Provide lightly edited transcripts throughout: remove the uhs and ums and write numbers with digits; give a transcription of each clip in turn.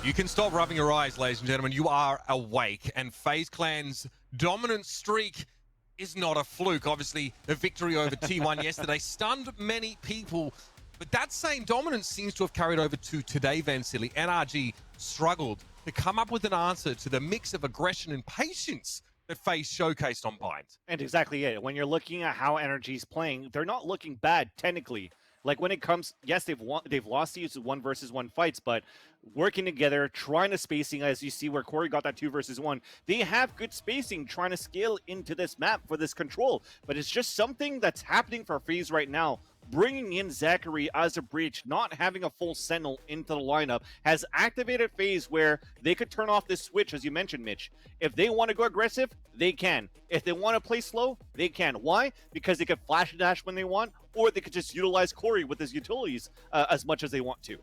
You can stop rubbing your eyes, ladies and gentlemen. You are awake, and FaZe Clan's dominant streak is not a fluke. Obviously, the victory over T1 yesterday stunned many people, but that same dominance seems to have carried over to today, Vansili. NRG struggled to come up with an answer to the mix of aggression and patience that FaZe showcased on Bind. And exactly it. When you're looking at how NRG's playing, they're not looking bad technically. Like when it comes, yes, they've lost these 1v1 fights, but working together, trying to spacing, as you see where Corey got that 2v1, they have good spacing, trying to scale into this map for this control. But it's just something that's happening for FaZe right now. Bringing in Zachary as a breach, not having a full Sentinel into the lineup, has activated FaZe where they could turn off this switch, as you mentioned, Mitch. If they want to go aggressive, they can. If they want to play slow, they can. Why? Because they could flash and dash when they want, or they could just utilize Corey with his utilities as much as they want to.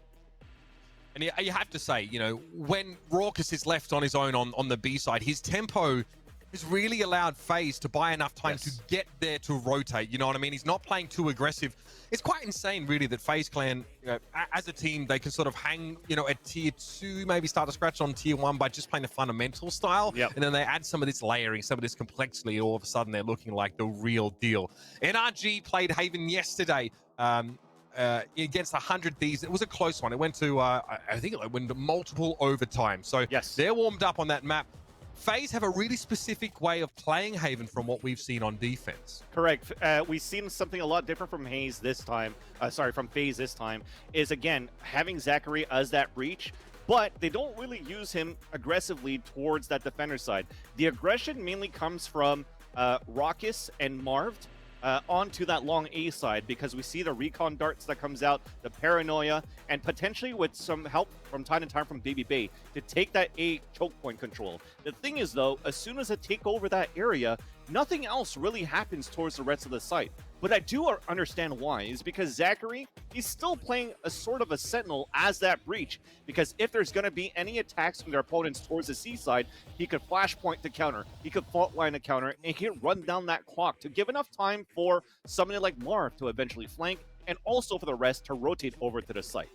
And you have to say, you know, when Raucus is left on his own on the B side, his tempo has really allowed FaZe to buy enough time to get there to rotate. You know what I mean? He's not playing too aggressive. It's quite insane, really, that FaZe Clan, you know, as a team, they can sort of hang, you know, at tier 2, maybe start to scratch on tier 1 by just playing the fundamental style. Yep. And then they add some of this layering, some of this complexity, all of a sudden they're looking like the real deal. NRG played Haven yesterday against 100 Thieves. It was a close one. It went to, I think it went to multiple overtime. So they're warmed up on that map. FaZe have a really specific way of playing Haven from what we've seen on defense. Correct. We've seen something a lot different from FaZe this time, is again, having Zachary as that breach, but they don't really use him aggressively towards that defender side. The aggression mainly comes from Raucus and Marved onto that long A side, because we see the recon darts that comes out, the paranoia, and potentially with some help from time to time from Baby Bay to take that A choke point control. The thing is, though, as soon as they take over that area, nothing else really happens towards the rest of the site. But I do understand why, is because Zachary, he's still playing a sort of a sentinel as that breach, because if there's going to be any attacks from their opponents towards the C side, he could flashpoint to counter, he could fault line to counter, and he can run down that clock to give enough time for somebody like Marv to eventually flank, and also for the rest to rotate over to the site.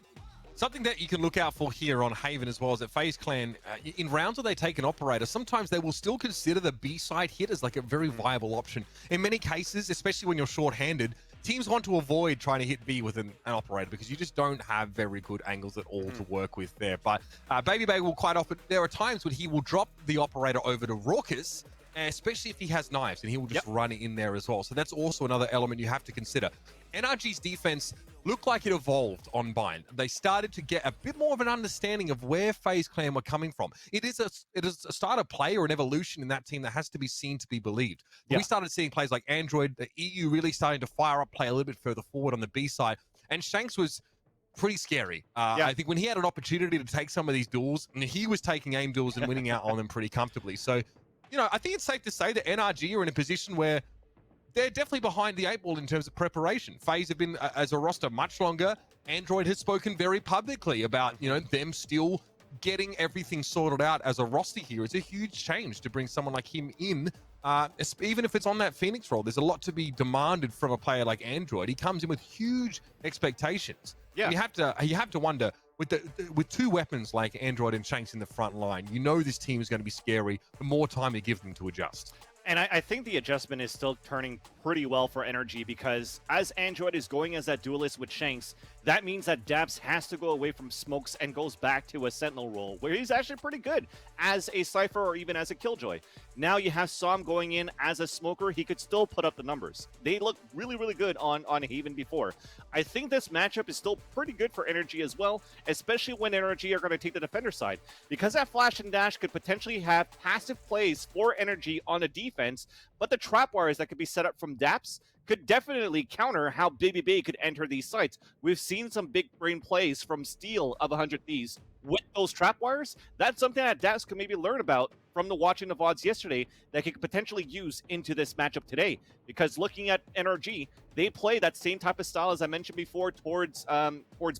Something that you can look out for here on Haven as well is that FaZe Clan, in rounds where they take an operator, sometimes they will still consider the B-side hit as like a very viable option. In many cases, especially when you're short-handed, teams want to avoid trying to hit B with an operator because you just don't have very good angles at all to work with there. But Baby Bay will quite often, there are times when he will drop the operator over to Raucus, especially if he has knives, and he will just run in there as well. So that's also another element you have to consider. NRG's defense looked like it evolved on Bind. They started to get a bit more of an understanding of where FaZe Clan were coming from. It is a start of play or an evolution in that team that has to be seen to be believed. We started seeing players like Android, the EU really starting to fire up, play a little bit further forward on the B side, and Shanks was pretty scary. I think when he had an opportunity to take some of these duels, and he was taking aim duels and winning out on them pretty comfortably. So, you know, I think it's safe to say that NRG are in a position where they're definitely behind the 8 ball in terms of preparation. FaZe have been, as a roster, much longer. Android has spoken very publicly about, you know, them still getting everything sorted out as a roster here. It's a huge change to bring someone like him in, even if it's on that Phoenix role. There's a lot to be demanded from a player like Android. He comes in with huge expectations. You have to wonder, with 2 weapons like Android and Shanks in the front line, you know this team is going to be scary the more time you give them to adjust. And I think the adjustment is still turning pretty well for NRG, because as Android is going as that duelist with Shanks, that means that Dabs has to go away from smokes and goes back to a Sentinel role, where he's actually pretty good as a Cypher or even as a Killjoy. Now you have Som going in as a smoker. He could still put up the numbers. They look really, really good on Haven before. I think this matchup is still pretty good for NRG as well, especially when NRG are going to take the defender side, because that flash and dash could potentially have passive plays for NRG on the defense, but the trap wires that could be set up from Daps could definitely counter how Baby Bay could enter these sites. We've seen some big brain plays from Steel of 100 Thieves with those trap wires. That's something that Daps could maybe learn about from the watching the VODs yesterday that he could potentially use into this matchup today. Because looking at NRG, they play that same type of style as I mentioned before towards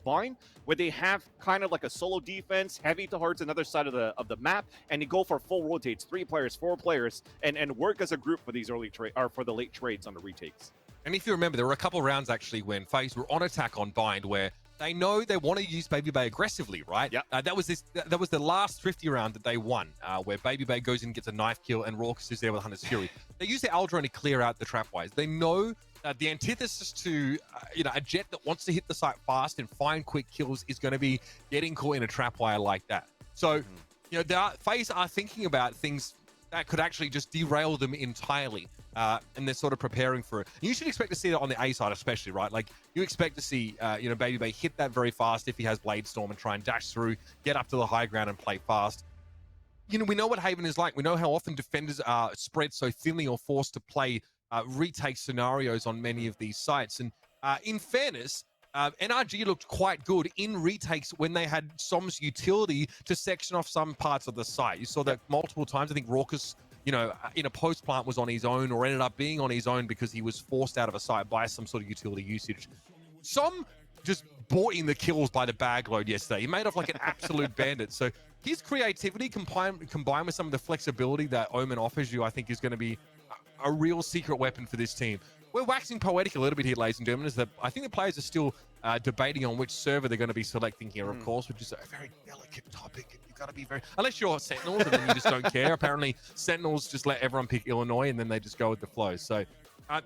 Bind, where they have kind of like a solo defense, heavy towards another side of the map, and you go for full rotates, 3 players, 4 players, and work as a group for these for the late trades on the retakes. And if you remember, there were a couple of rounds actually when FaZe were on attack on Bind where they know they want to use Baby Bay aggressively, right? Yep. That was the last Thrifty round that they won, where Baby Bay goes in and gets a knife kill, and Raucus is there with Hunter's Fury. They use the Aldrone to clear out the trapwires. They know the antithesis to a Jet that wants to hit the site fast and find quick kills is going to be getting caught in a trapwire like that. So, FaZe are thinking about things that could actually just derail them entirely. And they're sort of preparing for it. And you should expect to see that on the A side, especially, right? Like, you expect to see, Baby Bay hit that very fast if he has Blade Storm and try and dash through, get up to the high ground and play fast. We know what Haven is like. We know how often defenders are spread so thinly or forced to play retake scenarios on many of these sites. And in fairness, NRG looked quite good in retakes when they had Som's utility to section off some parts of the site. You saw that multiple times. I think Raucus, in a post plant was on his own or ended up being on his own because he was forced out of a site by some sort of utility usage. Som just bought in the kills by the bag load yesterday. He made off like an absolute bandit. So his creativity combined with some of the flexibility that Omen offers you, I think is going to be a real secret weapon for this team. We're waxing poetic a little bit here, ladies and gentlemen, is that I think the players are still debating on which server they're going to be selecting here, of course, which is a very delicate topic. You've got to be very... Unless you're Sentinels and then you just don't care. Apparently, Sentinels just let everyone pick Illinois and then they just go with the flow. So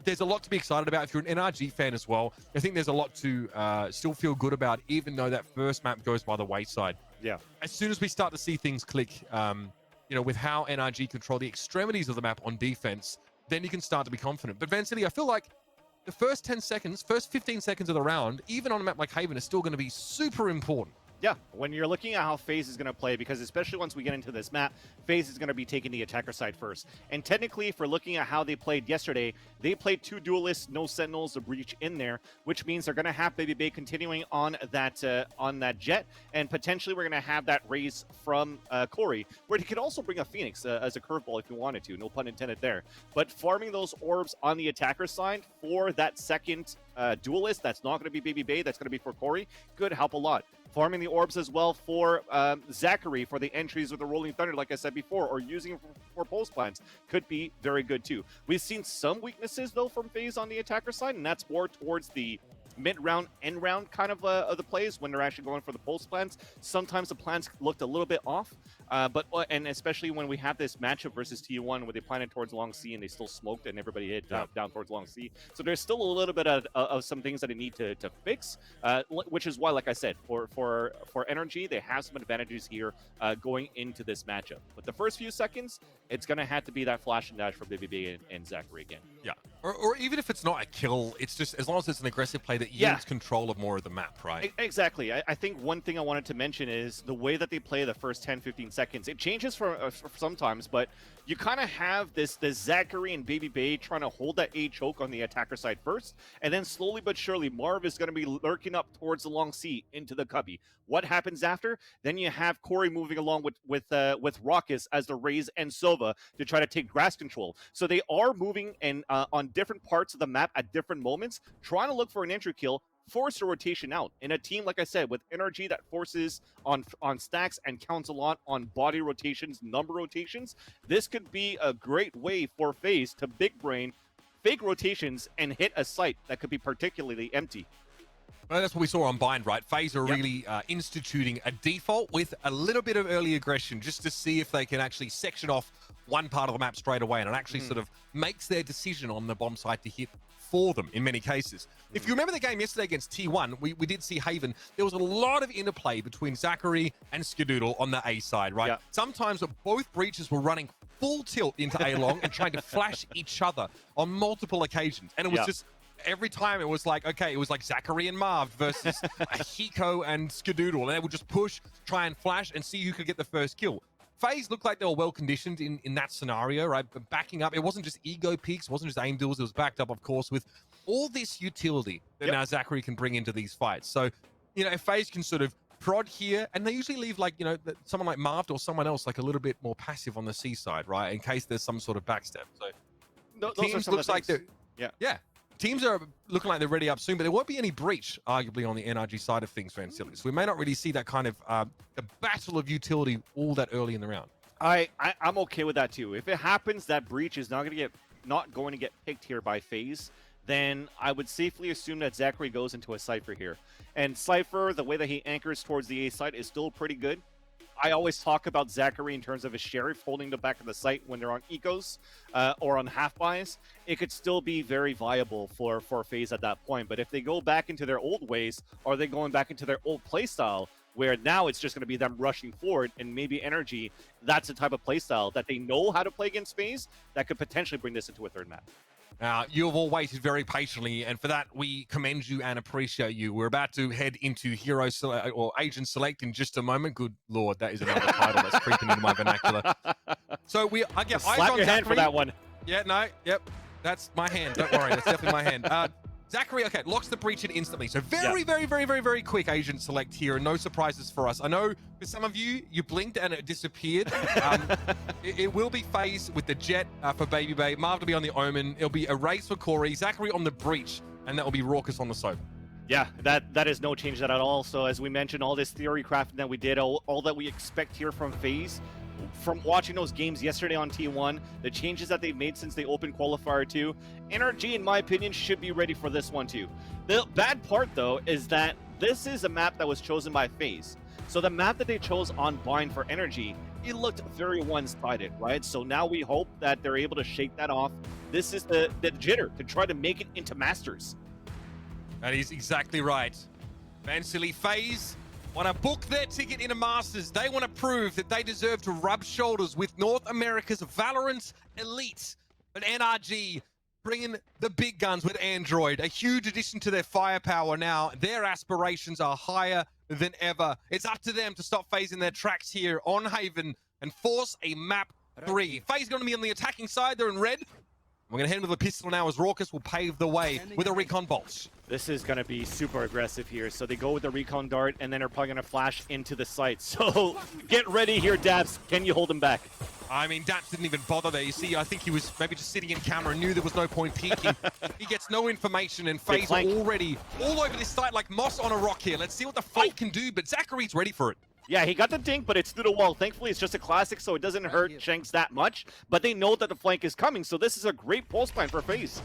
there's a lot to be excited about. If you're an NRG fan as well, I think there's a lot to still feel good about, even though that first map goes by the wayside. Yeah. As soon as we start to see things click, with how NRG control the extremities of the map on defense, then you can start to be confident. But Vancity, I feel like the first 10 seconds, first 15 seconds of the round, even on a map like Haven, is still going to be super important. Yeah, when you're looking at how FaZe is going to play, because especially once we get into this map, FaZe is going to be taking the attacker side first. And technically, if we're looking at how they played yesterday, they played 2 duelists, no sentinels, a breach in there, which means they're going to have Baby Bay continuing on that Jet, and potentially we're going to have that raise from Corey, where he could also bring a Phoenix as a curveball if you wanted to, no pun intended there. But farming those orbs on the attacker side for that second duelist, that's not going to be Baby Bay, that's going to be for Corey, could help a lot. Farming the orbs as well for Zachary for the entries with the Rolling Thunder, like I said before, or using it for post plants could be very good too. We've seen some weaknesses though from FaZe on the attacker side, and that's more towards the mid-round, end-round kind of the plays when they're actually going for the post plans. Sometimes the plans looked a little bit off, and especially when we have this matchup versus T1 where they planted towards Long C and they still smoked and everybody hit down towards Long C. So there's still a little bit of some things that they need to fix, which is why, like I said, for NRG, they have some advantages here going into this matchup. But the first few seconds, it's going to have to be that flash and dash for Baby Bay and Zachary again. Yeah. Or even if it's not a kill, it's just as long as it's an aggressive play that yields control of more of the map, right? Exactly. I think one thing I wanted to mention is the way that they play the first 10-15 seconds. It changes for sometimes, but you kind of have this Zachary and Baby Bay trying to hold that A choke on the attacker side first, and then slowly but surely Marv is going to be lurking up towards the Long C into the cubby. What happens after? Then you have Corey moving along with Raucus as the Raze and Sova to try to take grass control. So they are moving and on different parts of the map at different moments, trying to look for an entry kill, force a rotation out. In a team, like I said, with NRG that forces on stacks and counts a lot on body rotations, number rotations, this could be a great way for FaZe to big brain fake rotations and hit a site that could be particularly empty. Well, that's what we saw on Bind, right? FaZe are really instituting a default with a little bit of early aggression just to see if they can actually section off one part of the map straight away, and it actually sort of makes their decision on the bomb site to hit for them in many cases. If you remember the game yesterday against T1, we did see Haven. There was a lot of interplay between Zachary and Skadoodle on the A side, right? Sometimes both breaches were running full tilt into A long and trying to flash each other on multiple occasions, and it was just... Every time it was like, okay, it was like Zachary and Marv versus Hiko and Skadoodle, and they would just push, try and flash, and see who could get the first kill. FaZe looked like they were well conditioned in that scenario, right? But backing up, it wasn't just ego peaks, it wasn't just aim duels, it was backed up, of course, with all this utility that now Zachary can bring into these fights. So, if FaZe can sort of prod here, and they usually leave like, someone like Marv or someone else like a little bit more passive on the C side, right? In case there's some sort of backstep. So teams looks like they're teams are looking like they're ready up soon, but there won't be any breach, arguably, on the NRG side of things, Vancity. So we may not really see that kind of the battle of utility all that early in the round. I'm okay with that too. If it happens, that breach is not going to get picked here by FaZe. then I would safely assume that Zachary goes into a Cypher here. And Cypher, the way that he anchors towards the A side is still pretty good. I always talk about Zachary in terms of his Sheriff holding the back of the site when they're on ecos or on half buys. It could still be very viable for FaZe at that point. But if they go back into their old ways, or they going back into their old playstyle, where now it's just going to be them rushing forward and maybe NRG, that's the type of playstyle that they know how to play against FaZe that could potentially bring this into a third map. You have all waited very patiently, and for that, we commend you and appreciate you. We're about to head into Hero Select or Agent Select in just a moment. Good Lord, that is another title that's creeping into my vernacular. So I get eyes slap on your hand Zachary. for that one. Yeah, no, yep. That's my hand. Don't worry, that's definitely my hand. Zachary, okay, locks the breach in instantly. So very quick Agent Select here, and no surprises for us. I know for some of you, you blinked and it disappeared. It will be FaZe with the Jet for Baby Bay. Marv will be on the Omen. It'll be a race for Corey. Zachary on the breach, and that will be Raucous on the Soap. Yeah, that is no change that at all. So as we mentioned, all this theory crafting that we did, all that we expect here from FaZe, from watching those games yesterday on T1, the changes that they've made since they opened Qualifier 2, NRG, in my opinion, should be ready for this one too. The bad part, though, is that this is a map that was chosen by FaZe. So the map that they chose on Bind for NRG, it looked very one-sided, right? So now we hope that they're able to shake that off. This is the jitter to try to make it into Masters. That is exactly right. Fancily FaZe want to book their ticket into Masters. They want to prove that they deserve to rub shoulders with North America's VALORANT elite. But NRG bringing the big guns with Android, a huge addition to their firepower now. Their aspirations are higher than ever. It's up to them to stop FaZe in their tracks here on Haven and force a map 3. FaZe going to be on the attacking side. They're in red. We're going to head with a pistol now as Raucous will pave the way with a recon bolt. This is going to be super aggressive here. So they go with the recon dart, and then they're probably going to flash into the site. So get ready here, Dabs. Can you hold him back? I mean, Dabs didn't even bother there. You see, I think he was maybe just sitting in camera and knew there was no point peeking. He gets no information, and FaZe are already all over this site like moss on a rock here. Let's see what the flank can do, but Zachary's ready for it. Yeah, he got the dink, but it's through the wall. Thankfully, it's just a classic, so it doesn't hurt Shanks that much. But they know that the flank is coming, so this is a great pulse plan for FaZe.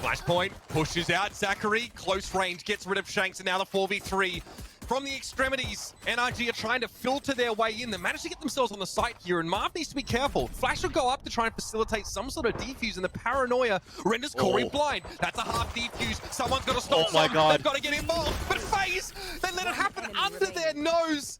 Flashpoint pushes out Zachary. Close range gets rid of Shanks, and now the 4v3. From the extremities, NRG are trying to filter their way in. They managed to get themselves on the site here, and Marv needs to be careful. Flash will go up to try and facilitate some sort of defuse, and the paranoia renders Corey blind. That's a half defuse. Someone's got to stop. Oh my God. They've got to get involved. But FaZe, they let it happen under their nose.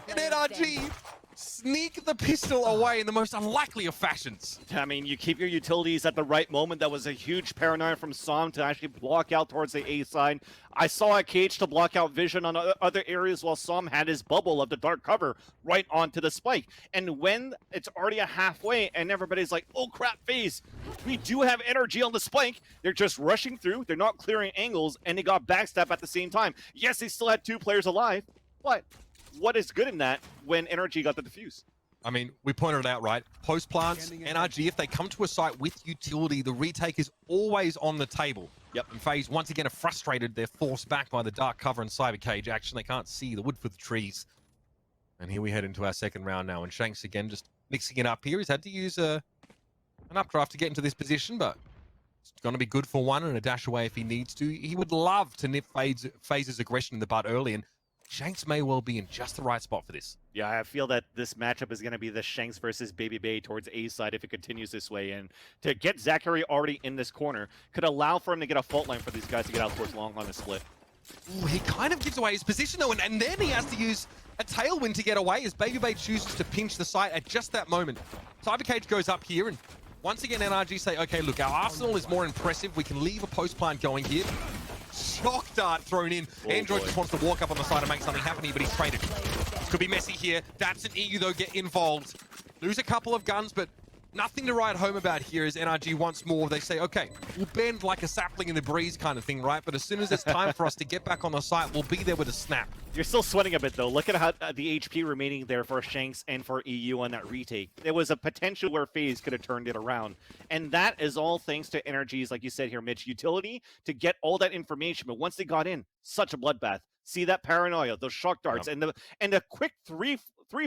And NRG sneak the pistol away in the most unlikely of fashions. I mean, you keep your utilities at the right moment. That was a huge paranoia from Som to actually block out towards the A side. I saw a cage to block out vision on other areas while Som had his bubble of the dark cover right onto the spike. And when it's already a halfway and everybody's like, oh crap, FaZe, we do have NRG on the spike. They're just rushing through. They're not clearing angles, and they got backstab at the same time. Yes, they still had 2 players alive, but what is good in that when NRG got the defuse? I mean, we pointed it out, right? Post plants, NRG, if they come to a site with utility, the retake is always on the table. Yep. And FaZe, once again, are frustrated. They're forced back by the dark cover and cyber cage action. They can't see the wood for the trees. And here we head into our second round now. And Shanks, again, just mixing it up here. He's had to use an updraft to get into this position, but it's going to be good for one and a dash away if he needs to. He would love to nip FaZe's aggression in the butt early, and Shanks may well be in just the right spot for this. Yeah, I feel that this matchup is going to be the Shanks versus Baby Bay towards A side if it continues this way. And to get Zachary already in this corner could allow for him to get a fault line for these guys to get out towards long on the split. Ooh, he kind of gives away his position, though, and then he has to use a tailwind to get away as Baby Bay chooses to pinch the site at just that moment. Cyber Cage goes up here, and once again, NRG say, okay, look, our arsenal is more impressive. We can leave a post plant going here. Shock dart thrown in. Android just wants to walk up on the side and make something happen here, but he's traded. Could be messy here. That's an EU, though, get involved. Lose a couple of guns, but nothing to write home about here as NRG once more. They say, okay, we'll bend like a sapling in the breeze kind of thing, right? But as soon as it's time for us to get back on the site, we'll be there with a snap. You're still sweating a bit, though. Look at how the HP remaining there for Shanks and for EU on that retake. There was a potential where FaZe could have turned it around. And that is all thanks to NRG's, like you said here, Mitch, utility to get all that information. But once they got in, such a bloodbath. See that paranoia, those shock darts, and the quick three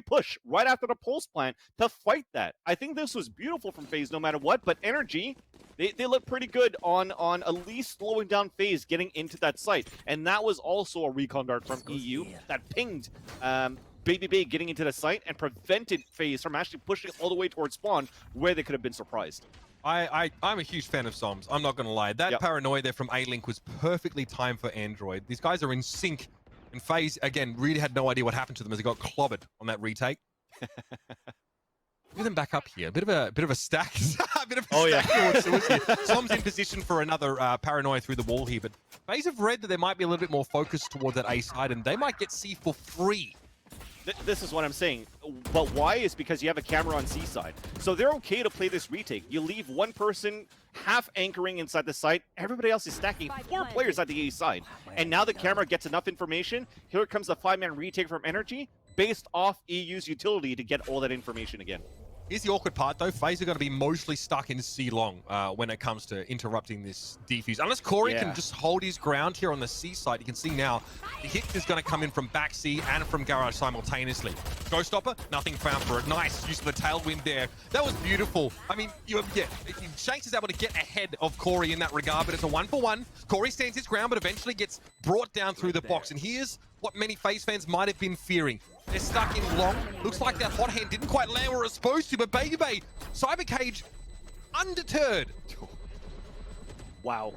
push right after the pulse plant to fight that. I think this was beautiful from FaZe no matter what, but NRG, they look pretty good on at least slowing down FaZe getting into that site. And that was also a recon dart from EU that pinged Baby Bay getting into the site and prevented FaZe from actually pushing all the way towards spawn where they could have been surprised. I'm a huge fan of Soms. I'm not going to lie. That paranoia there from A-Link was perfectly timed for Android. These guys are in sync. And FaZe, again, really had no idea what happened to them as they got clobbered on that retake. Look at them back up here. A bit of a stack. A bit of a stack. Soms in position for another paranoia through the wall here. But FaZe have read that there might be a little bit more focus towards that A side, and they might get C for free. This is what I'm saying. But why is because you have a camera on C side. So they're okay to play this retake. You leave one person half anchoring inside the site. Everybody else is stacking 4 players at the A side. And now the camera gets enough information. Here comes the 5-man retake from NRG based off EU's utility to get all that information again. Here's the awkward part, though. FaZe are going to be mostly stuck in C long when it comes to interrupting this defuse. Unless Corey can just hold his ground here on the C side, you can see now the hit is going to come in from back C and from Garage simultaneously. Showstopper, nothing found for it. Nice use of the tailwind there. That was beautiful. I mean, Shanks is able to get ahead of Corey in that regard, but it's a 1-for-1. Corey stands his ground, but eventually gets brought down through the box. And here's what many FaZe fans might have been fearing. They're stuck in long. Looks like that hot hand didn't quite land where it was supposed to, but Baby Bay, Cyber Cage, undeterred. Wow.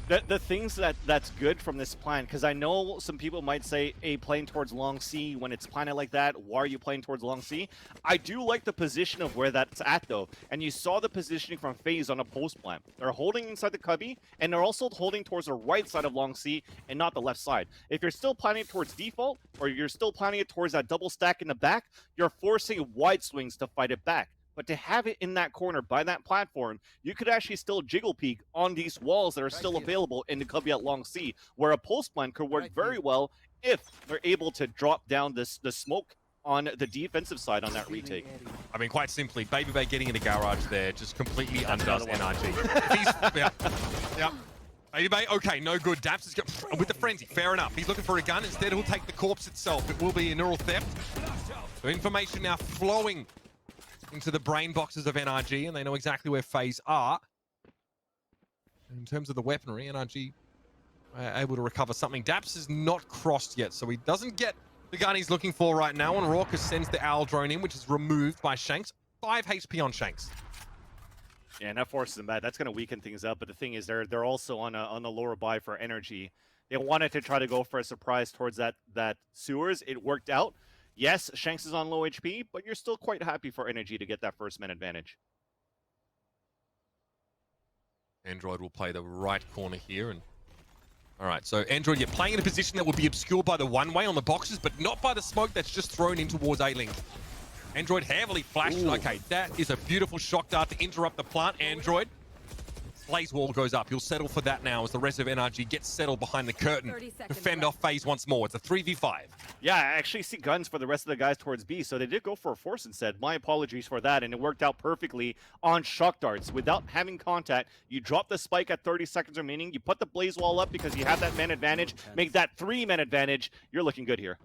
The things that's good from this plan, because I know some people might say, hey, playing towards long C, when it's planted like that, why are you playing towards long C? I do like the position of where that's at, though. And you saw the positioning from FaZe on a post plant. They're holding inside the cubby, and they're also holding towards the right side of long C and not the left side. If you're still planning it towards default, or you're still planning it towards that double stack in the back, you're forcing wide swings to fight it back. But to have it in that corner by that platform, you could actually still jiggle peek on these walls that are still available in the cubby at long C, where a post plant could work very well if they're able to drop down the smoke on the defensive side on that retake. I mean, quite simply, Baby Bay getting into Garage there just completely undoes NRG. Baby Bay, okay, no good. Daps is with the frenzy, fair enough. He's looking for a gun. Instead, he'll take the corpse itself. It will be a neural theft. So information now flowing into the brain boxes of NRG, and they know exactly where FaZe are. In terms of the weaponry, NRG able to recover something. Daps is not crossed yet, so he doesn't get the gun he's looking for right now, and Raucus sends the Owl drone in, which is removed by Shanks. 5 HP on Shanks. Yeah, and that forces them back. That's going to weaken things up, but the thing is, they're also on a lower buy for NRG. They wanted to try to go for a surprise towards that sewers. It worked out. Yes, Shanks is on low HP, but you're still quite happy for NRG to get that first man advantage. Android will play the right corner here. And all right, so Android, you're playing in a position that will be obscured by the one-way on the boxes, but not by the smoke that's just thrown in towards A-Link. Android heavily flashed. Ooh. Okay, that is a beautiful shock dart to interrupt the plant. Android. Blaze wall goes up. He'll settle for that now as the rest of NRG gets settled behind the curtain to fend off FaZe once more. It's a 3v5. Yeah, I actually see guns for the rest of the guys towards B, so they did go for a force instead. My apologies for that, and it worked out perfectly on shock darts. Without having contact, you drop the spike at 30 seconds remaining, you put the blaze wall up because you have that man advantage, make that 3-man advantage. You're looking good here.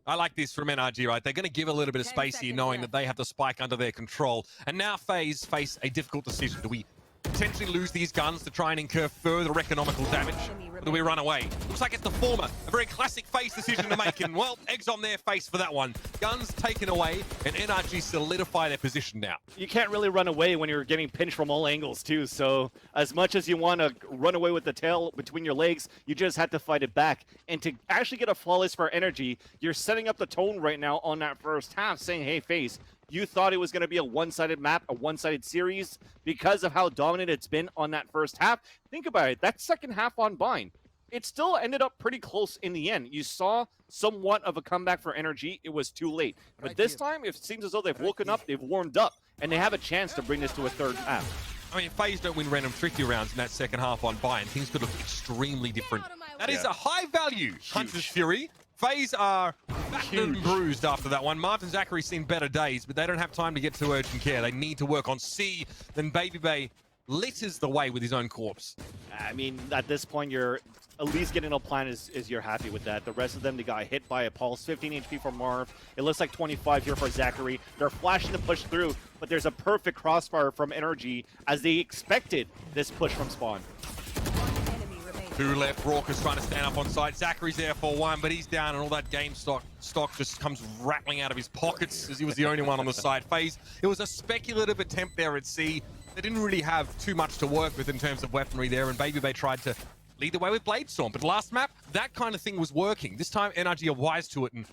I like this from NRG, right? They're going to give a little bit of space here, knowing that they have the spike under their control. And now FaZe face a difficult decision. Do we potentially lose these guns to try and incur further economical damage, or do we run away? Looks like it's the former. A very classic FaZe decision to make, and well, eggs on their face for that one. Guns taken away, and NRG solidify their position now. You can't really run away when you're getting pinched from all angles, too, so as much as you want to run away with the tail between your legs, you just have to fight it back. And to actually get a flawless for NRG, you're setting up the tone right now on that first half, saying, hey, FaZe, you thought it was going to be a one-sided map, a one-sided series, because of how dominant it's been on that first half. Think about it. That second half on Bind, it still ended up pretty close in the end. You saw somewhat of a comeback for NRG. It was too late. But this time, it seems as though they've woken up, they've warmed up, and they have a chance to bring this to a third half. I mean, FaZe don't win random tricky rounds in that second half on Bind. Things could look extremely different. That is a high-value Hunter's Fury. FaZe are battered and bruised after that one. Martin Zachary's seen better days, but they don't have time to get to urgent care. They need to work on C. Then Baby Bay litters the way with his own corpse. I mean, at this point, you're at least getting a plan is you're happy with that. The rest of them, they got hit by a pulse. 15 HP for Marv. It looks like 25 here for Zachary. They're flashing to push through, but there's a perfect crossfire from NRG as they expected this push from Spawn. Two left. Raucous trying to stand up on side. Zachary's there for one, but he's down, and all that game stock just comes rattling out of his pockets as he was the only one on the side. FaZe, it was a speculative attempt there at C. They didn't really have too much to work with in terms of weaponry there, and Baby Bay tried to lead the way with Blade Storm. But last map, that kind of thing was working. This time, NRG are wise to it, and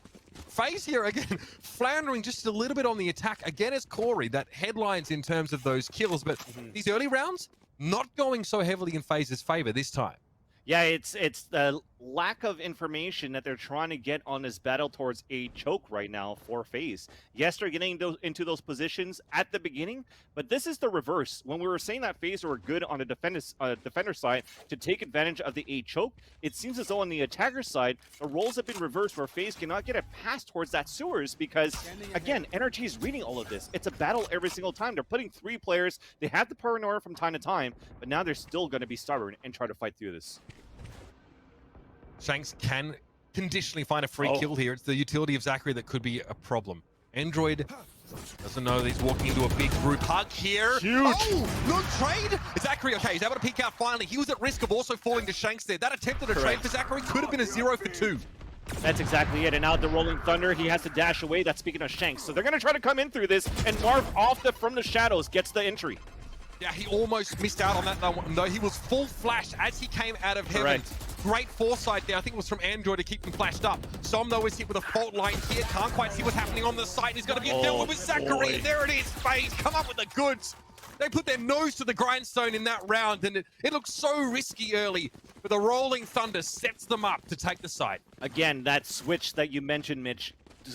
FaZe here again, floundering just a little bit on the attack. Again, as Corey, that headlines in terms of those kills, but these early rounds, not going so heavily in FaZe's favor this time. Yeah, it's the lack of information that they're trying to get on this battle towards a choke right now for FaZe. Yes, they're getting into those positions at the beginning, but this is the reverse. When we were saying that FaZe were good on the defender side to take advantage of the A choke, it seems as though on the attacker side, the roles have been reversed where FaZe cannot get a pass towards that sewers because, again, NRG is reading all of this. It's a battle every single time. They're putting 3 players. They have the paranoia from time to time, but now they're still going to be stubborn and try to fight through this. Shanks can conditionally find a free kill here. It's the utility of Zachary that could be a problem. Android doesn't know that he's walking into a big group hug here. Huge. Oh, no trade. Zachary, okay, he's able to peek out finally. He was at risk of also falling to Shanks there. That attempt at a trade for Zachary could have been a 0 for 2. That's exactly it. And now the Rolling Thunder, he has to dash away. That's speaking of Shanks. So they're going to try to come in through this, and Marv from the shadows gets the entry. Yeah, he almost missed out on that though. He was full flash as he came out of heaven. Great foresight there. I think it was from Android to keep him flashed up. Som, though, is hit with a fault line here. Can't quite see what's happening on the site. He's got to be dealt with Zachary. And there it is, FaZe. Come up with the goods. They put their nose to the grindstone in that round, and it looks so risky early. But the Rolling Thunder sets them up to take the site. Again, that switch that you mentioned, Mitch,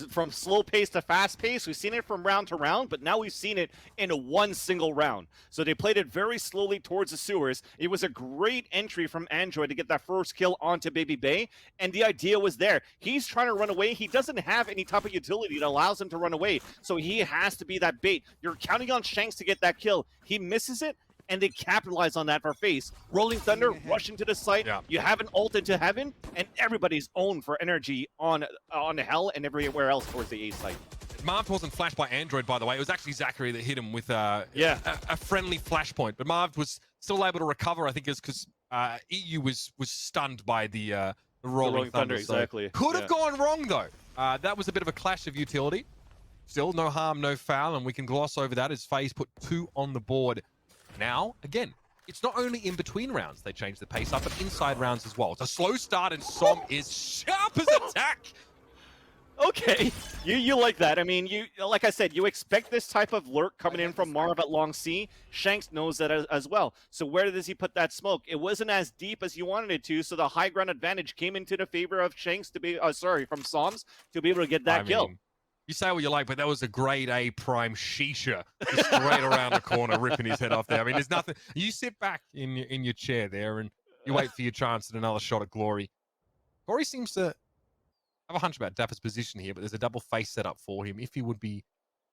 from slow pace to fast pace, we've seen it from round to round, but now we've seen it in one single round. So they played it very slowly towards the sewers. It was a great entry from Android to get that first kill onto Baby Bay, and the idea was there. He's trying to run away. He doesn't have any type of utility that allows him to run away, so he has to be that bait. You're counting on Shanks to get that kill. He misses it, and they capitalize on that for FaZe. Rolling Thunder rushing to the site. Yeah. You have an ult into heaven, and everybody's owned for energy on hell and everywhere else towards the A site. Marv wasn't flashed by Android, by the way. It was actually Zachary that hit him with a friendly flashpoint. But Marv was still able to recover, I think, because EU was stunned by the Rolling Thunder. Exactly. Could have gone wrong, though. That was a bit of a clash of utility. Still, no harm, no foul, and we can gloss over that as FaZe put 2 on the board. Now, again, it's not only in between rounds they change the pace up, but inside rounds as well. It's a slow start, and Som is sharp as attack. Okay, you like that. I mean, like I said, you expect this type of lurk coming in from Marv at long C. Shanks knows that as well. So where does he put that smoke? It wasn't as deep as you wanted it to, so the high ground advantage came into the favor of Shanks to be, from Soms to be able to get that kill. You say what you like, but that was a grade A prime shisha just straight around the corner, ripping his head off there. I mean, there's nothing. You sit back in your chair there and you wait for your chance at another shot at glory. Corey seems to have a hunch about Dapper's position here, but there's a double face set up for him if he would be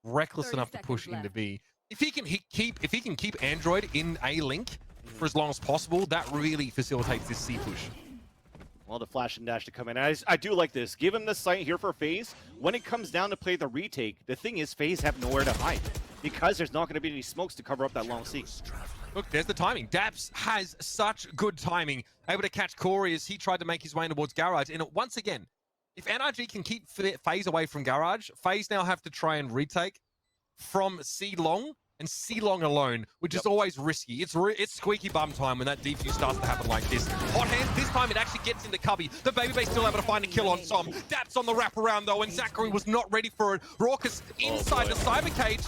reckless enough to push into B. If he can keep Android in A link for as long as possible, that really facilitates this C push. Well, the flash and dash to come in. I do like this. Give him the site here for FaZe. When it comes down to play the retake, the thing is FaZe have nowhere to hide because there's not going to be any smokes to cover up that long C. Look, there's the timing. Daps has such good timing. Able to catch Corey as he tried to make his way towards Garage. And once again, if NRG can keep FaZe away from Garage, FaZe now have to try and retake from C long and C long alone, which is always risky. It's squeaky bum time when that defuse starts to happen like this. Hot hand, this time it actually gets into Cubby. The Baby Bay still able to find a kill on Som. Daps on the wraparound though, and Zachary was not ready for it. Raucous inside the cyber cage.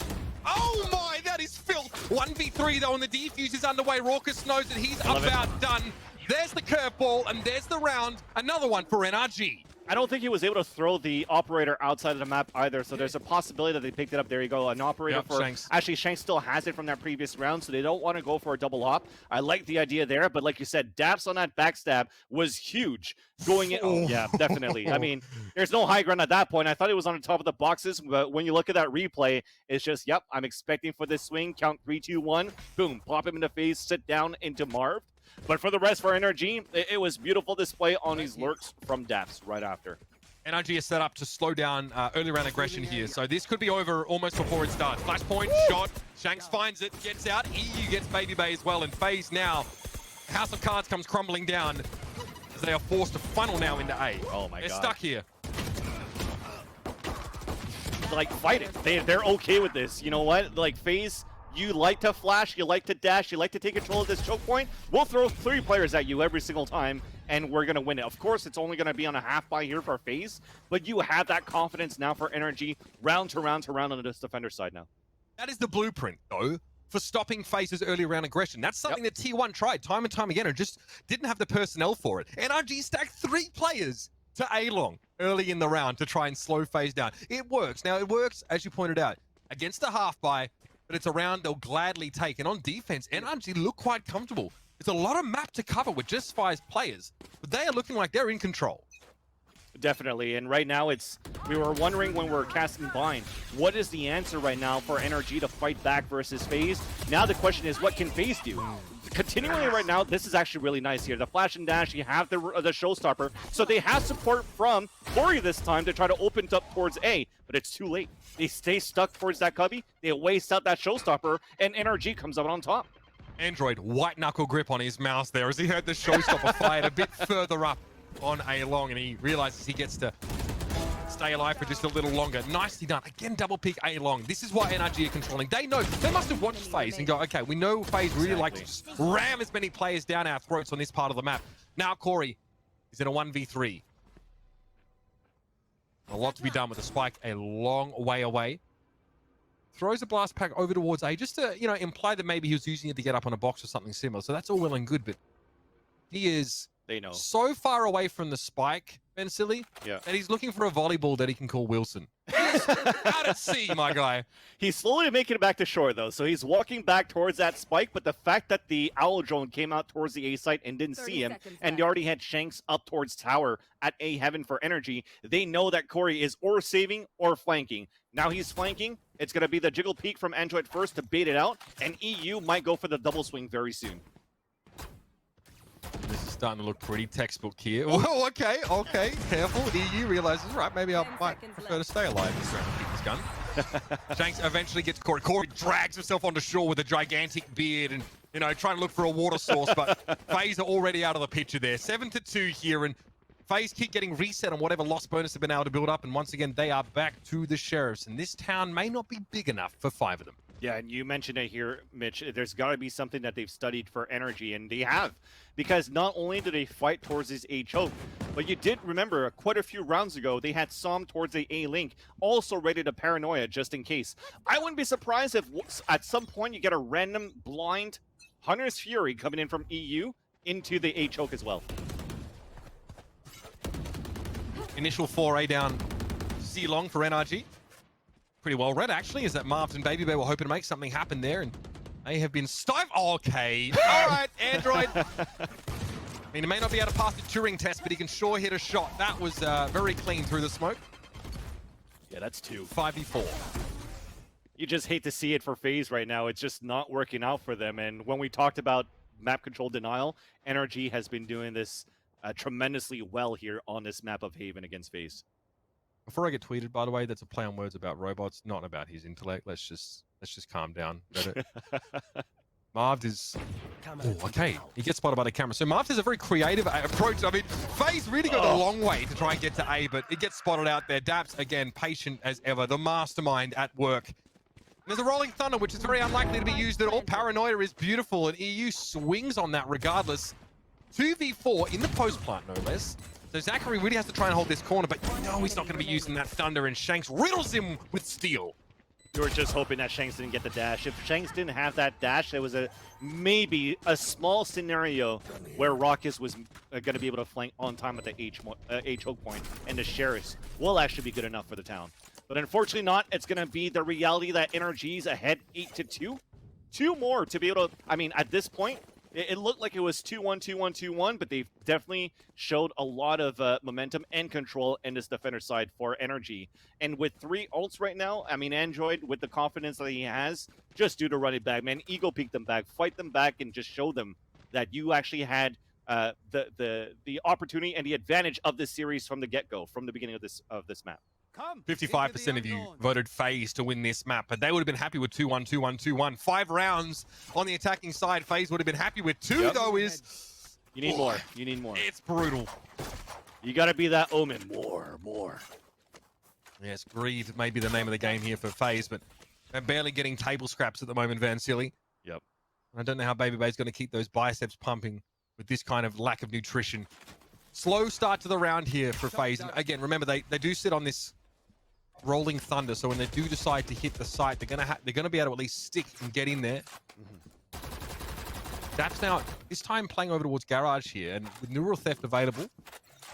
Oh my, that is filth. 1v3 though, and the defuse is underway. Raucous knows that he's about done. There's the curveball, and there's the round. Another one for NRG. I don't think he was able to throw the operator outside of the map either, so there's a possibility that they picked it up. There you go, an operator for Shanks. Actually, Shanks still has it from that previous round, so they don't want to go for a double hop. I like the idea there, but like you said, Daps on that backstab was huge. Going in, oh yeah, definitely. I mean, there's no high ground at that point. I thought it was on the top of the boxes, but when you look at that replay, it's just, yep, I'm expecting for this swing, count 3, 2, 1, boom, pop him in the face, sit down into Marv. But for the rest, for NRG, it was beautiful display on these lurks from Daps right after. NRG is set up to slow down early round aggression here, so this could be over almost before it starts. Flashpoint, shot, Shanks finds it, gets out, EU gets Baby Bay as well, and FaZe now, House of Cards comes crumbling down as they are forced to funnel now into A. Oh my God. They're stuck here. Like, fight it. They're okay with this. You know what? Like, FaZe, you like to flash, you like to dash, you like to take control of this choke point. We'll throw 3 players at you every single time, and we're going to win it. Of course, it's only going to be on a half buy here for FaZe, but you have that confidence now for NRG, round to round to round on this defender side now. That is the blueprint, though, for stopping FaZe's early round aggression. That's something that T1 tried time and time again and just didn't have the personnel for it. NRG stacked 3 players to A-Long early in the round to try and slow FaZe down. It works. Now, it works, as you pointed out, against a half buy, but it's a round they'll gladly take. And on defense, NRG look quite comfortable. It's a lot of map to cover with just 5 players, but they are looking like they're in control. Definitely, and right now we were wondering when we were casting Bind, what is the answer right now for NRG to fight back versus FaZe? Now the question is, what can FaZe do? Continuing right now, this is actually really nice here. The flash and dash, you have the showstopper, so they have support from Corey this time to try to open up towards A, but it's too late. They stay stuck towards that cubby, they waste out that showstopper, and NRG comes out on top. Android, white knuckle grip on his mouse there as he heard the showstopper fired a bit further up on A-Long, and he realizes he gets to stay alive for just a little longer. Nicely done. Again, double pick A-Long. This is why NRG are controlling. They know. They must have watched FaZe and go, okay, we know FaZe really like to just ram as many players down our throats on this part of the map. Now Corey is in a 1v3. A lot to be done with the spike a long way away. Throws a blast pack over towards A just to, you know, imply that maybe he was using it to get up on a box or something similar. So that's all well and good, but he is so far away from the spike, Ben Silly, that he's looking for a volleyball that he can call Wilson. Out at sea, my guy. He's slowly making it back to shore, though, so he's walking back towards that spike, but the fact that the Owl drone came out towards the A site and didn't see him, and they already had Shanks up towards tower at A heaven for NRG, they know that Corey is or saving or flanking. Now he's flanking. It's going to be the jiggle peek from Android first to bait it out, and EU might go for the double swing very soon. This is starting to look pretty textbook here. Whoa, okay, careful. EU realizes, right, maybe I might prefer to stay alive this round and keep this gun. Shanks eventually gets Corey. Corey drags himself onto shore with a gigantic beard and, you know, trying to look for a water source, but FaZe are already out of the picture there. 7-2 here, and FaZe keep getting reset on whatever lost bonus have been able to build up, and once again, they are back to the Sheriffs, and this town may not be big enough for 5 of them. Yeah, and you mentioned it here, Mitch. There's got to be something that they've studied for NRG, and they have. Because not only do they fight towards this A choke, but you did remember quite a few rounds ago, they had Som towards the A link, also rated a paranoia just in case. I wouldn't be surprised if at some point you get a random blind Hunter's Fury coming in from EU into the A choke as well. Initial foray down C-Long for NRG. Pretty well read, actually, is that Marvs and Baby Bear were hoping to make something happen there, and they have been stifled. Okay, all right, Android. I mean, he may not be able to pass the Turing test, but he can sure hit a shot. That was very clean through the smoke. Yeah, that's 2. 5v4. You just hate to see it for FaZe right now. It's just not working out for them. And when we talked about map control denial, NRG has been doing this tremendously well here on this map of Haven against FaZe. Before I get tweeted, by the way, that's a play on words about robots, not about his intellect. Let's just calm down. Marv is... Oh, okay. He gets spotted by the camera. So Marv has a very creative approach. I mean, FaZe really got a long way to try and get to A, but it gets spotted out there. Daps, again, patient as ever. The mastermind at work. There's a Rolling Thunder, which is very unlikely to be used at all. Paranoia is beautiful, and EU swings on that regardless. 2v4 in the post plant, no less. So Zachary really has to try and hold this corner, but you know he's not going to be using that Thunder, and Shanks riddles him with steel. You were just hoping that Shanks didn't get the dash. If Shanks didn't have that dash, there was maybe a small scenario where Raucus was going to be able to flank on time at the H choke point, and the Sheriffs will actually be good enough for the town. But unfortunately not. It's going to be the reality that NRG's ahead 8-2. 2 more to be able to, I mean, at this point, it looked like it was 2-1, 2-1, 2-1, but they've definitely showed a lot of momentum and control in this defender side for NRG. And with 3 ults right now, I mean, Android, with the confidence that he has, just do the run it back, man. Ego peek them back, fight them back, and just show them that you actually had the opportunity and the advantage of this series from the get-go, from the beginning of this map. 55% of you voted FaZe to win this map, but they would have been happy with 2-1, 2-1, 2-1. 5 rounds on the attacking side. FaZe would have been happy with 2, though, is... You need more. You need more. It's brutal. You got to be that Omen. More. Yes, greed may be the name of the game here for FaZe, but they're barely getting table scraps at the moment, Van Silly. Yep. I don't know how Baby Bay's going to keep those biceps pumping with this kind of lack of nutrition. Slow start to the round here for FaZe. And again, remember, they do sit on this rolling thunder, so when they do decide to hit the site, they're gonna be able to at least stick and get in there. Daps now, this time playing over towards Garage here, and with Neural Theft available,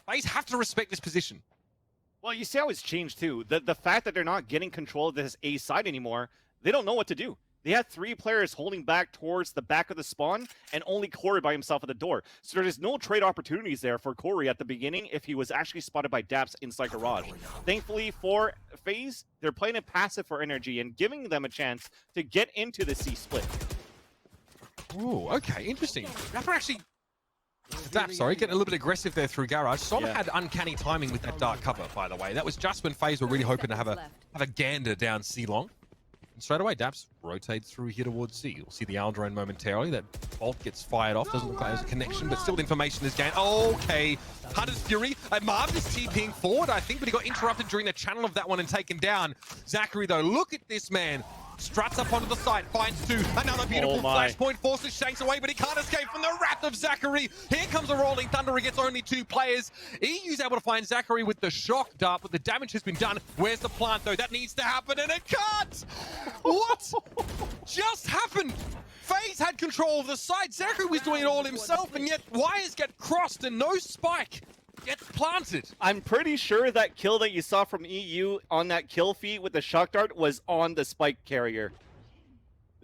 FaZe have to respect this position. Well, you see how it's changed too. The fact that they're not getting control of this A side anymore, they don't know what to do. They had 3 players holding back towards the back of the spawn, and only Corey by himself at the door. So there's no trade opportunities there for Corey at the beginning if he was actually spotted by Daps inside Garage. Thankfully for FaZe, they're playing it passive for NRG and giving them a chance to get into the C split. Ooh, okay, interesting. Daps, sorry, getting a little bit aggressive there through Garage. Som had uncanny timing with that dark cover, by the way. That was just when FaZe were really hoping to have a gander down C long. And straight away, Daps rotates through here towards C. You'll see the Owl drone momentarily. That bolt gets fired off. Doesn't look like there's a connection, but still information is gained. Okay, Hunter's Fury. Marv is TPing forward, I think, but he got interrupted during the channel of that one and taken down. Zachary, though, look at this man. Struts up onto the side, finds 2. Another beautiful flashpoint, forces Shanks away, but he can't escape from the wrath of Zachary. Here comes a rolling thunder. He gets only 2 players. EU's able to find Zachary with the shock dart, but the damage has been done. Where's the plant, though? That needs to happen, and it can't! What just happened? FaZe had control of the side. Zachary was doing it all himself, and yet wires get crossed and no spike gets planted. I'm pretty sure that kill that you saw from EU on that kill feed with the shock dart was on the spike carrier.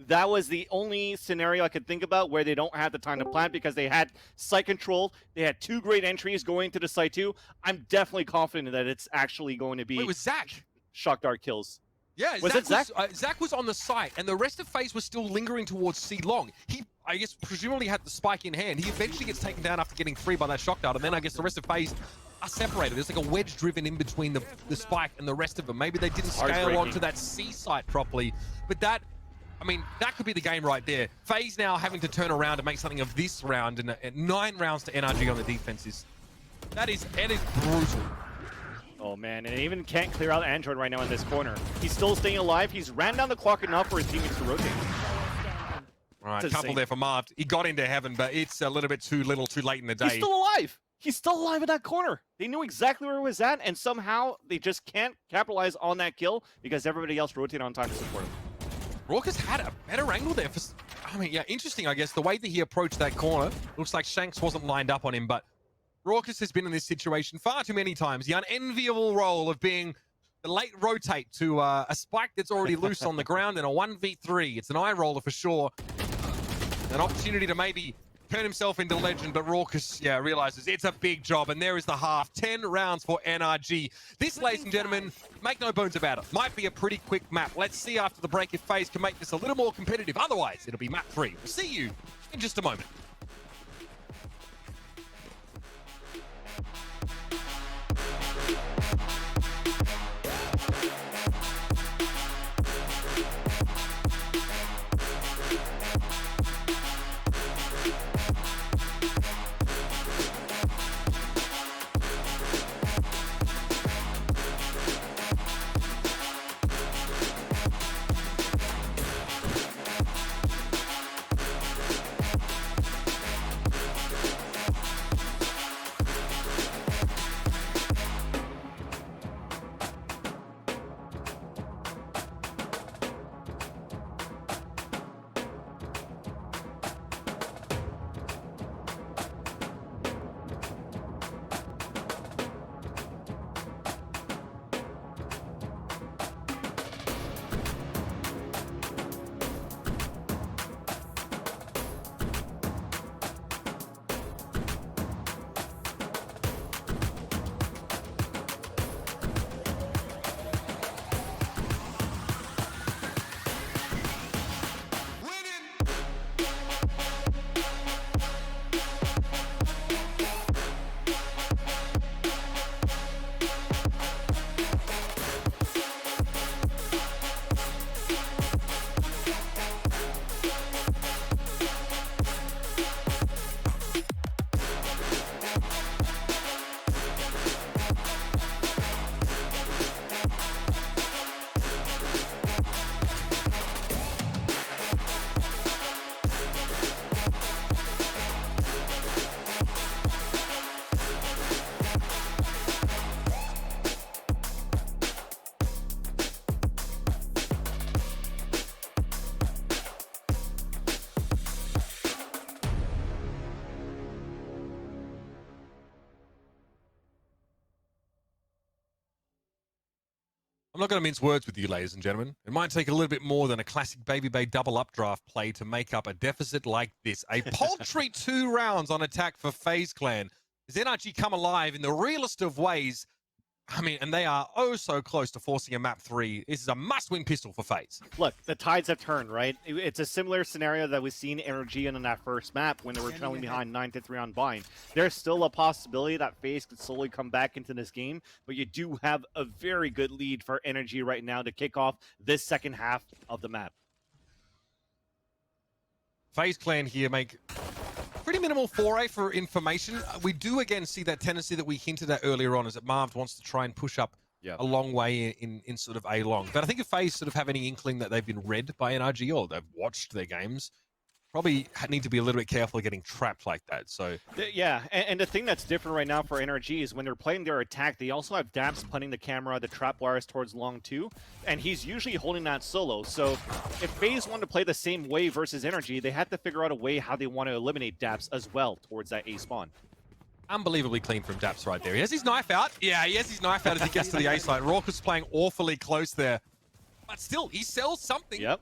That was the only scenario I could think about where they don't have the time to plant because they had site control. They had 2 great entries going to the site too. I'm definitely confident that it's actually going to be... Wait, it was Zach. Shock dart kills. Yeah, Zach was on the site, and the rest of FaZe was still lingering towards C long. He, I guess, presumably had the spike in hand. He eventually gets taken down after getting 3 by that shock dart, and then I guess the rest of FaZe are separated. There's like a wedge driven in between the spike and the rest of them. Maybe they didn't scale onto that C site properly, but that, I mean, that could be the game right there. FaZe now having to turn around and make something of this round, and 9 rounds to NRG on the defenses. It is brutal. Oh man, and even can't clear out Android right now in this corner. He's still staying alive. He's ran down the clock enough for his teammates to rotate. All right, couple there for Marv. He got into heaven, but it's a little bit too little, too late in the day. He's still alive. He's still alive in that corner. They knew exactly where he was at, and somehow they just can't capitalize on that kill because everybody else rotated on time to support him. Raucus had a better angle there. I mean, yeah, interesting, I guess. The way that he approached that corner, looks like Shanks wasn't lined up on him, but Raucus has been in this situation far too many times. The unenviable role of being the late rotate to a spike that's already loose on the ground in a 1v3. It's an eye roller for sure. An opportunity to maybe turn himself into legend, but Raucus, yeah, realizes it's a big job, and there is the half. 10 rounds for NRG. This, ladies and gentlemen, make no bones about it, might be a pretty quick map. Let's see after the break if FaZe can make this a little more competitive. Otherwise, it'll be map 3. We'll see you in just a moment. I'm not going to mince words with you, ladies and gentlemen. It might take a little bit more than a classic Baby Bay double updraft play to make up a deficit like this. A paltry 2 rounds on attack for FaZe Clan. As NRG come alive in the realest of ways. I mean, and they are oh so close to forcing a map 3. This is a must-win pistol for FaZe. Look, the tides have turned, right? It's a similar scenario that we've seen NRG in that first map when they were trailing behind 9-3 on Bind. There's still a possibility that FaZe could slowly come back into this game, but you do have a very good lead for NRG right now to kick off this second half of the map. FaZe Clan here make pretty minimal foray for information. We do again see that tendency that we hinted at earlier on, is that Marv wants to try and push up a long way in sort of A long. But I think if FaZe sort of have any inkling that they've been read by NRG or they've watched their games, probably need to be a little bit careful of getting trapped like that. So yeah, and the thing that's different right now for NRG is when they're playing their attack, they also have Daps punting the camera, the trap wires towards long too, and he's usually holding that solo. So if FaZe want to play the same way versus NRG, they have to figure out a way how they want to eliminate Daps as well towards that A spawn. Unbelievably clean from Daps right there. He has his knife out. Yeah, he has his knife out as he gets to the A side. Raucus playing awfully close there. But still, he sells something. Yep.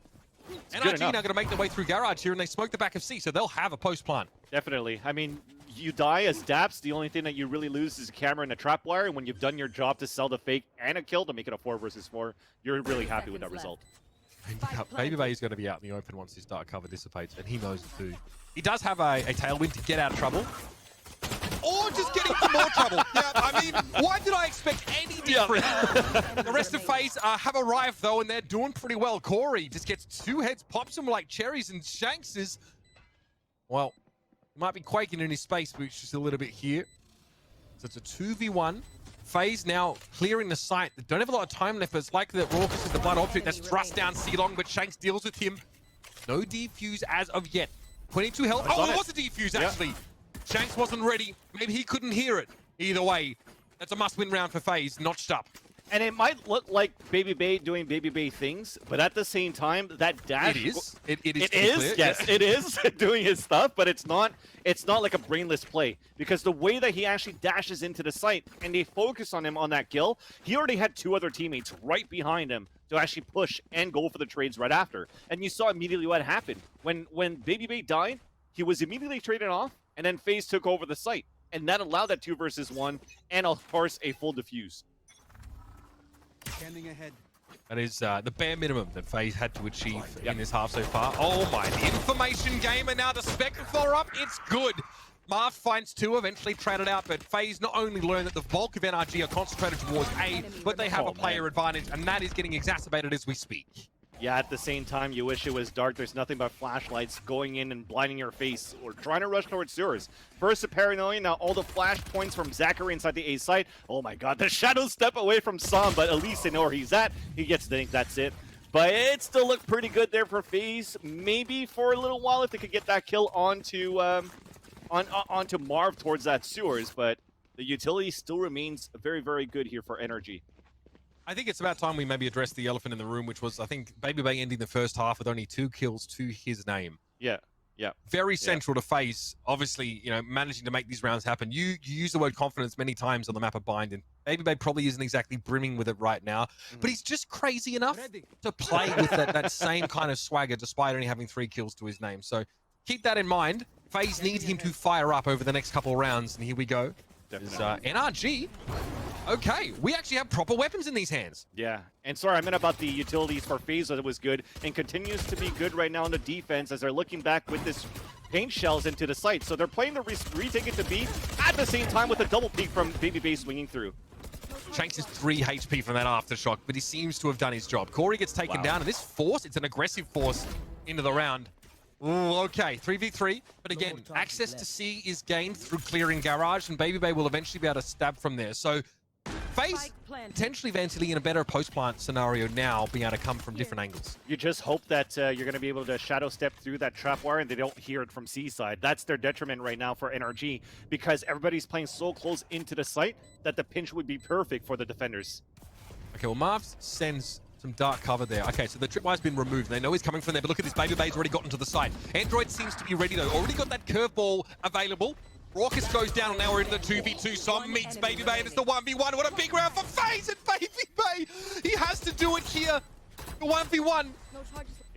NRG now going to make their way through Garage here, and they smoke the back of C, so they'll have a post plant. Definitely. I mean, you die as Daps. The only thing that you really lose is a camera and a trap wire. And when you've done your job to sell the fake and a kill to make it a 4 versus 4, you're really happy with that result. Baby Bay is going to be out in the open once this dark cover dissipates, and he knows it too. He does have a tailwind to get out of trouble. Or just get into more trouble. Yeah, I mean, why did I expect any different? The rest of FaZe have arrived, though, and they're doing pretty well. Corey just gets 2 heads, pops them like cherries, and Shanks is, well, he might be quaking in his space boots just a little bit here. So it's a 2v1. FaZe now clearing the site. They don't have a lot of time left, but it's like that Raucus is the blood object that's thrust down C-Long, but Shanks deals with him. No defuse as of yet. 22 health. Oh, it was a defuse, actually. Shanks wasn't ready. Maybe he couldn't hear it. Either way, that's a must-win round for FaZe, notched up. And it might look like Baby Bay doing Baby Bay things, but at the same time, that dash... It is. It is, yes, it is doing his stuff, but it's not like a brainless play. Because the way that he actually dashes into the site and they focus on him on that kill, he already had 2 other teammates right behind him to actually push and go for the trades right after. And you saw immediately what happened. When Baby Bay died, he was immediately traded off, and then FaZe took over the site. And that allowed that 2 versus 1, and of course, a full defuse. Standing ahead. That is the bare minimum that FaZe had to achieve in this half so far. Oh my, the information game, and now the Spectre follow-up, it's good. Marv finds 2, eventually traded out, but FaZe not only learned that the bulk of NRG are concentrated towards A, but they have a player advantage, and that is getting exacerbated as we speak. Yeah, at the same time, you wish it was dark. There's nothing but flashlights going in and blinding your face or trying to rush towards sewers. First the paranoia, now all the flash points from Zachary inside the A site. Oh my god, the shadows step away from Sam, but at least they know where he's at. He gets the think that's it. But it still looked pretty good there for FaZe. Maybe for a little while if they could get that kill onto Marv towards that sewers, but the utility still remains very, very good here for NRG. I think it's about time we maybe address the elephant in the room, which was, I think, Baby Bay ending the first half with only 2 kills to his name. Yeah. Very central to FaZe, obviously, you know, managing to make these rounds happen. You use the word confidence many times on the map of Bind, and Baby Bay probably isn't exactly brimming with it right now, but he's just crazy enough to play with that same kind of swagger, despite only having 3 kills to his name. So keep that in mind. FaZe need him to fire up over the next couple of rounds, and here we go. NRG. Okay, we actually have proper weapons in these hands. Yeah, and sorry, I meant about the utilities for FaZe that was good and continues to be good right now on the defense as they're looking back with this paint shells into the site. So they're playing the retake it to B at the same time with a double peek from Baby Bay swinging through. Shanks is 3 HP from that aftershock, but he seems to have done his job. Corey gets taken down, and this force, it's an aggressive force into the round. Ooh, okay, 3v3, but again, access to C is gained through clearing Garage, and Baby Bay will eventually be able to stab from there. So FaZe potentially eventually in a better post-plant scenario now, being able to come from different angles. You just hope that you're going to be able to shadow step through that trap wire and they don't hear it from C side. That's their detriment right now for NRG because everybody's playing so close into the site that the pinch would be perfect for the defenders. Okay, well, Marv sends some dark cover there. Okay, so the tripwire's been removed. They know he's coming from there, but look at this. Baby Bay's already gotten to the site. Android seems to be ready, though. Already got that curveball available. Raucus goes down, and now we're in the 2v2. Som meets Baby Bay, and it's the 1v1. What a big round for FaZe and Baby Bay. He has to do it here. The 1v1.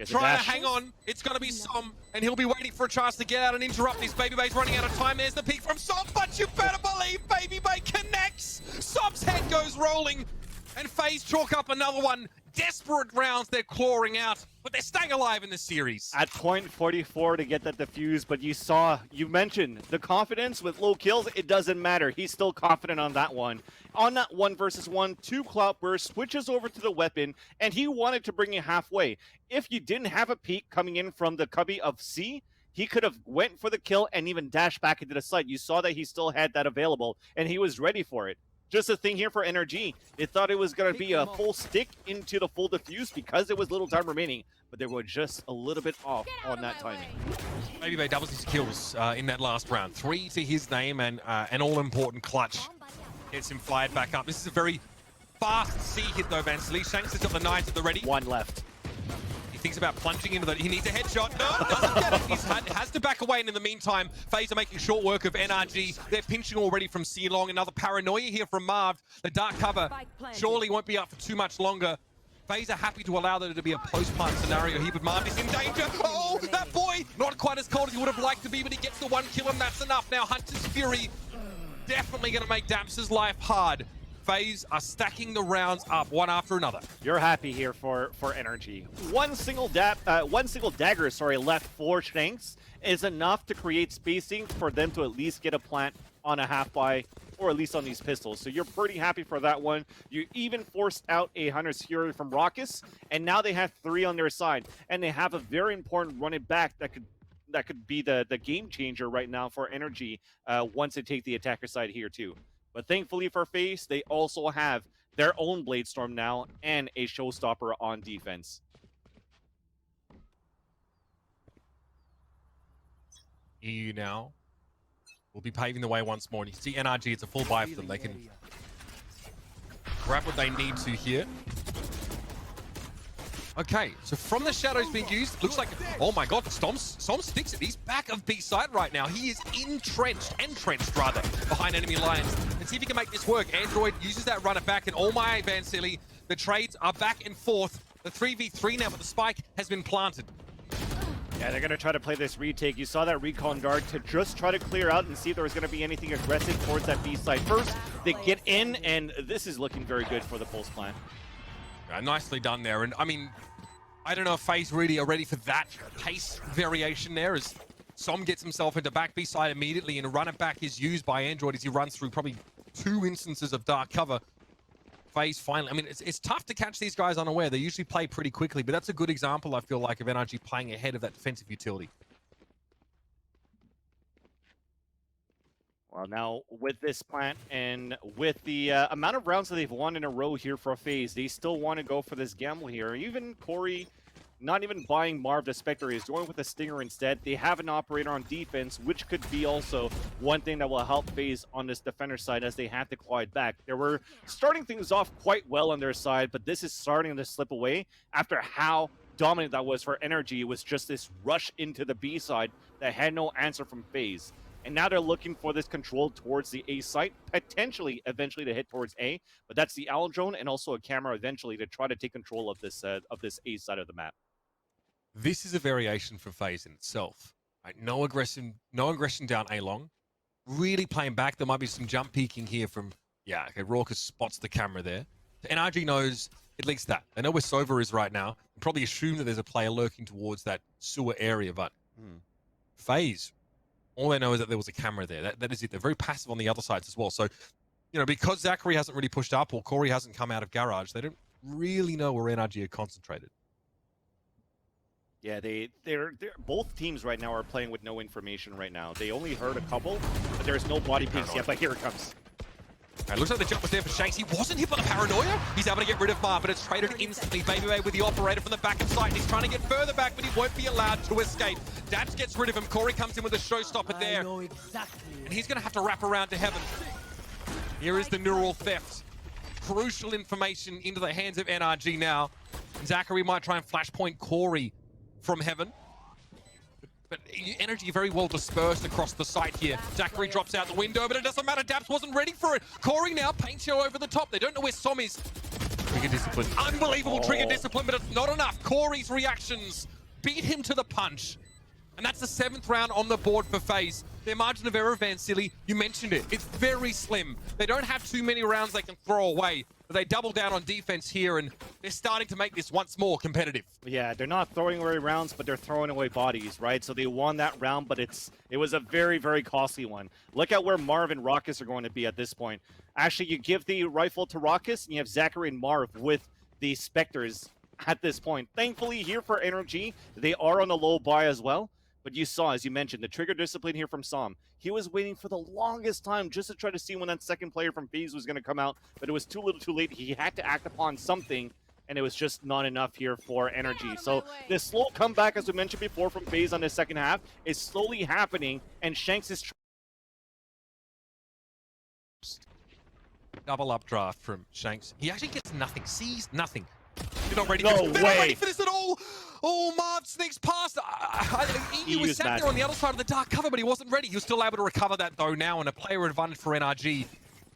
Trying to hang on. It's going to be Som, and he'll be waiting for a chance to get out and interrupt this. Baby Bay's running out of time. There's the peek from Som, but you better believe Baby Bay connects. Som's head goes rolling, and FaZe chalk up another one. Desperate rounds they're clawing out, but they're staying alive in this series. At point 44 to get that defuse, but you mentioned the confidence with low kills, it doesn't matter. He's still confident on that one. On that 1 versus 1, 2 clout burst, switches over to the weapon, and he wanted to bring you halfway. If you didn't have a peek coming in from the cubby of C, he could have went for the kill and even dashed back into the site. You saw that he still had that available, and he was ready for it. Just a thing here for NRG. They thought it was going to be a full stick into the full defuse because there was little time remaining, but they were just a little bit off on that timing. Baby Bay doubles his kills in that last round. 3 to his name, and an all-important clutch gets him fired back up. This is a very fast C hit though, Vansily. Shanks has got the 9s at the ready. 1 left. He thinks about plunging into that. He needs a headshot. No, doesn't get it. He has to back away, and in the meantime, FaZe are making short work of NRG. They're pinching already from C-Long. Another paranoia here from Marv. The dark cover surely won't be up for too much longer. FaZe are happy to allow there to be a post-plant scenario here, but Marv is in danger. Oh, that boy, not quite as cold as he would have liked to be, but he gets the 1 kill, and that's enough. Now Hunter's Fury definitely going to make Damps' life hard. FaZe are stacking the rounds up one after another. You're happy here for NRG. One single dagger, left for Shanks is enough to create spacing for them to at least get a plant on a half-buy, or at least on these pistols. So you're pretty happy for that one. You even forced out a Hunter's Fury from Raucus, and now they have 3 on their side, and they have a very important run it back that could be the game changer right now for NRG once they take the attacker side here too. But thankfully for FaZe, they also have their own Bladestorm now and a showstopper on defense. EU now will be paving the way once more. And you see NRG, it's a full buy for them. They can grab what they need to here. Okay, so from the shadows being used, looks like, oh my god, Som sticks it. He's back of B side right now. He is entrenched rather, behind enemy lines. Let's see if he can make this work. Android uses that runner back, and oh my Vansily, the trades are back and forth. The 3v3 now, but the spike has been planted. Yeah, they're going to try to play this retake. You saw that recon guard to just try to clear out and see if there was going to be anything aggressive towards that B side first. They get in, and this is looking very good for the pulse plan. Nicely done there, and I mean, I don't know if FaZe really are ready for that pace variation there, as Som gets himself into back B side immediately, and a runner back is used by Android as he runs through probably 2 instances of dark cover. FaZe finally, I mean, it's tough to catch these guys unaware. They usually play pretty quickly, but that's a good example, I feel like, of NRG playing ahead of that defensive utility. Well, now with this plant and with the amount of rounds that they've won in a row here for FaZe, they still want to go for this gamble here. Even Corey, not even buying Marv the Spectre, is going with a Stinger instead. They have an operator on defense, which could be also one thing that will help FaZe on this defender side as they have to claw it back. They were starting things off quite well on their side, but this is starting to slip away after how dominant that was for NRG. It was just this rush into the B side that had no answer from FaZe. And now they're looking for this control towards the A site, potentially eventually to hit towards A, but that's the Owl Drone and also a camera eventually to try to take control of this A side of the map. This is a variation from FaZe in itself. Right? No aggression down A long. Really playing back. There might be some jump peeking here from, yeah, okay, Raucus spots the camera there. NRG knows at least that. They know where Sova is right now. And probably assume that there's a player lurking towards that sewer area, but FaZe, all they know is that there was a camera there. That is it. They're very passive on the other sides as well. So, you know, because Zachary hasn't really pushed up or Corey hasn't come out of garage, they don't really know where NRG are concentrated. Yeah, they're both teams right now are playing with no information right now. They only heard a couple, but there's no body peeks yet, but here it comes. It looks like the jump was there for Shanks. He wasn't hit by the paranoia. He's able to get rid of Marv, but it's traded instantly. Baby Bay with the operator from the back of sight. He's trying to get further back, but he won't be allowed to escape. Dabs gets rid of him. Corey comes in with a showstopper there. And he's going to have to wrap around to heaven. Here is the neural theft. Crucial information into the hands of NRG now. Zachary might try and flashpoint Corey from heaven. But energy very well dispersed across the site here. Zachary drops out the window, but it doesn't matter. Daps wasn't ready for it. Corey now, paint show over the top. They don't know where Som is. Trigger discipline. Unbelievable trigger discipline, but it's not enough. Corey's reactions beat him to the punch. And that's the 7th round on the board for FaZe. Their margin of error, Van Silly, you mentioned it. It's very slim. They don't have too many rounds they can throw away. But they double down on defense here, and they're starting to make this once more competitive. Yeah, they're not throwing away rounds, but they're throwing away bodies, right? So they won that round, but it was a very, very costly one. Look at where Marv and Raucus are going to be at this point. Actually, you give the rifle to Raucus, and you have Zachary and Marv with the Spectres at this point. Thankfully, here for NRG, they are on the low buy as well. But you saw, as you mentioned, the trigger discipline here from Som. He was waiting for the longest time just to try to see when that second player from FaZe was going to come out, but it was too little too late. He had to act upon something, and it was just not enough here for NRG. So this slow comeback, as we mentioned before, from FaZe on the second half is slowly happening, and Shanks is... Double updraft from Shanks. He actually gets nothing, sees nothing. You're not ready. No They're not ready way. for this at all. Oh, Marv sneaks past. He was sat there on the other side of the dark cover, but he wasn't ready. He was still able to recover that, though, now, and a player advantage for NRG.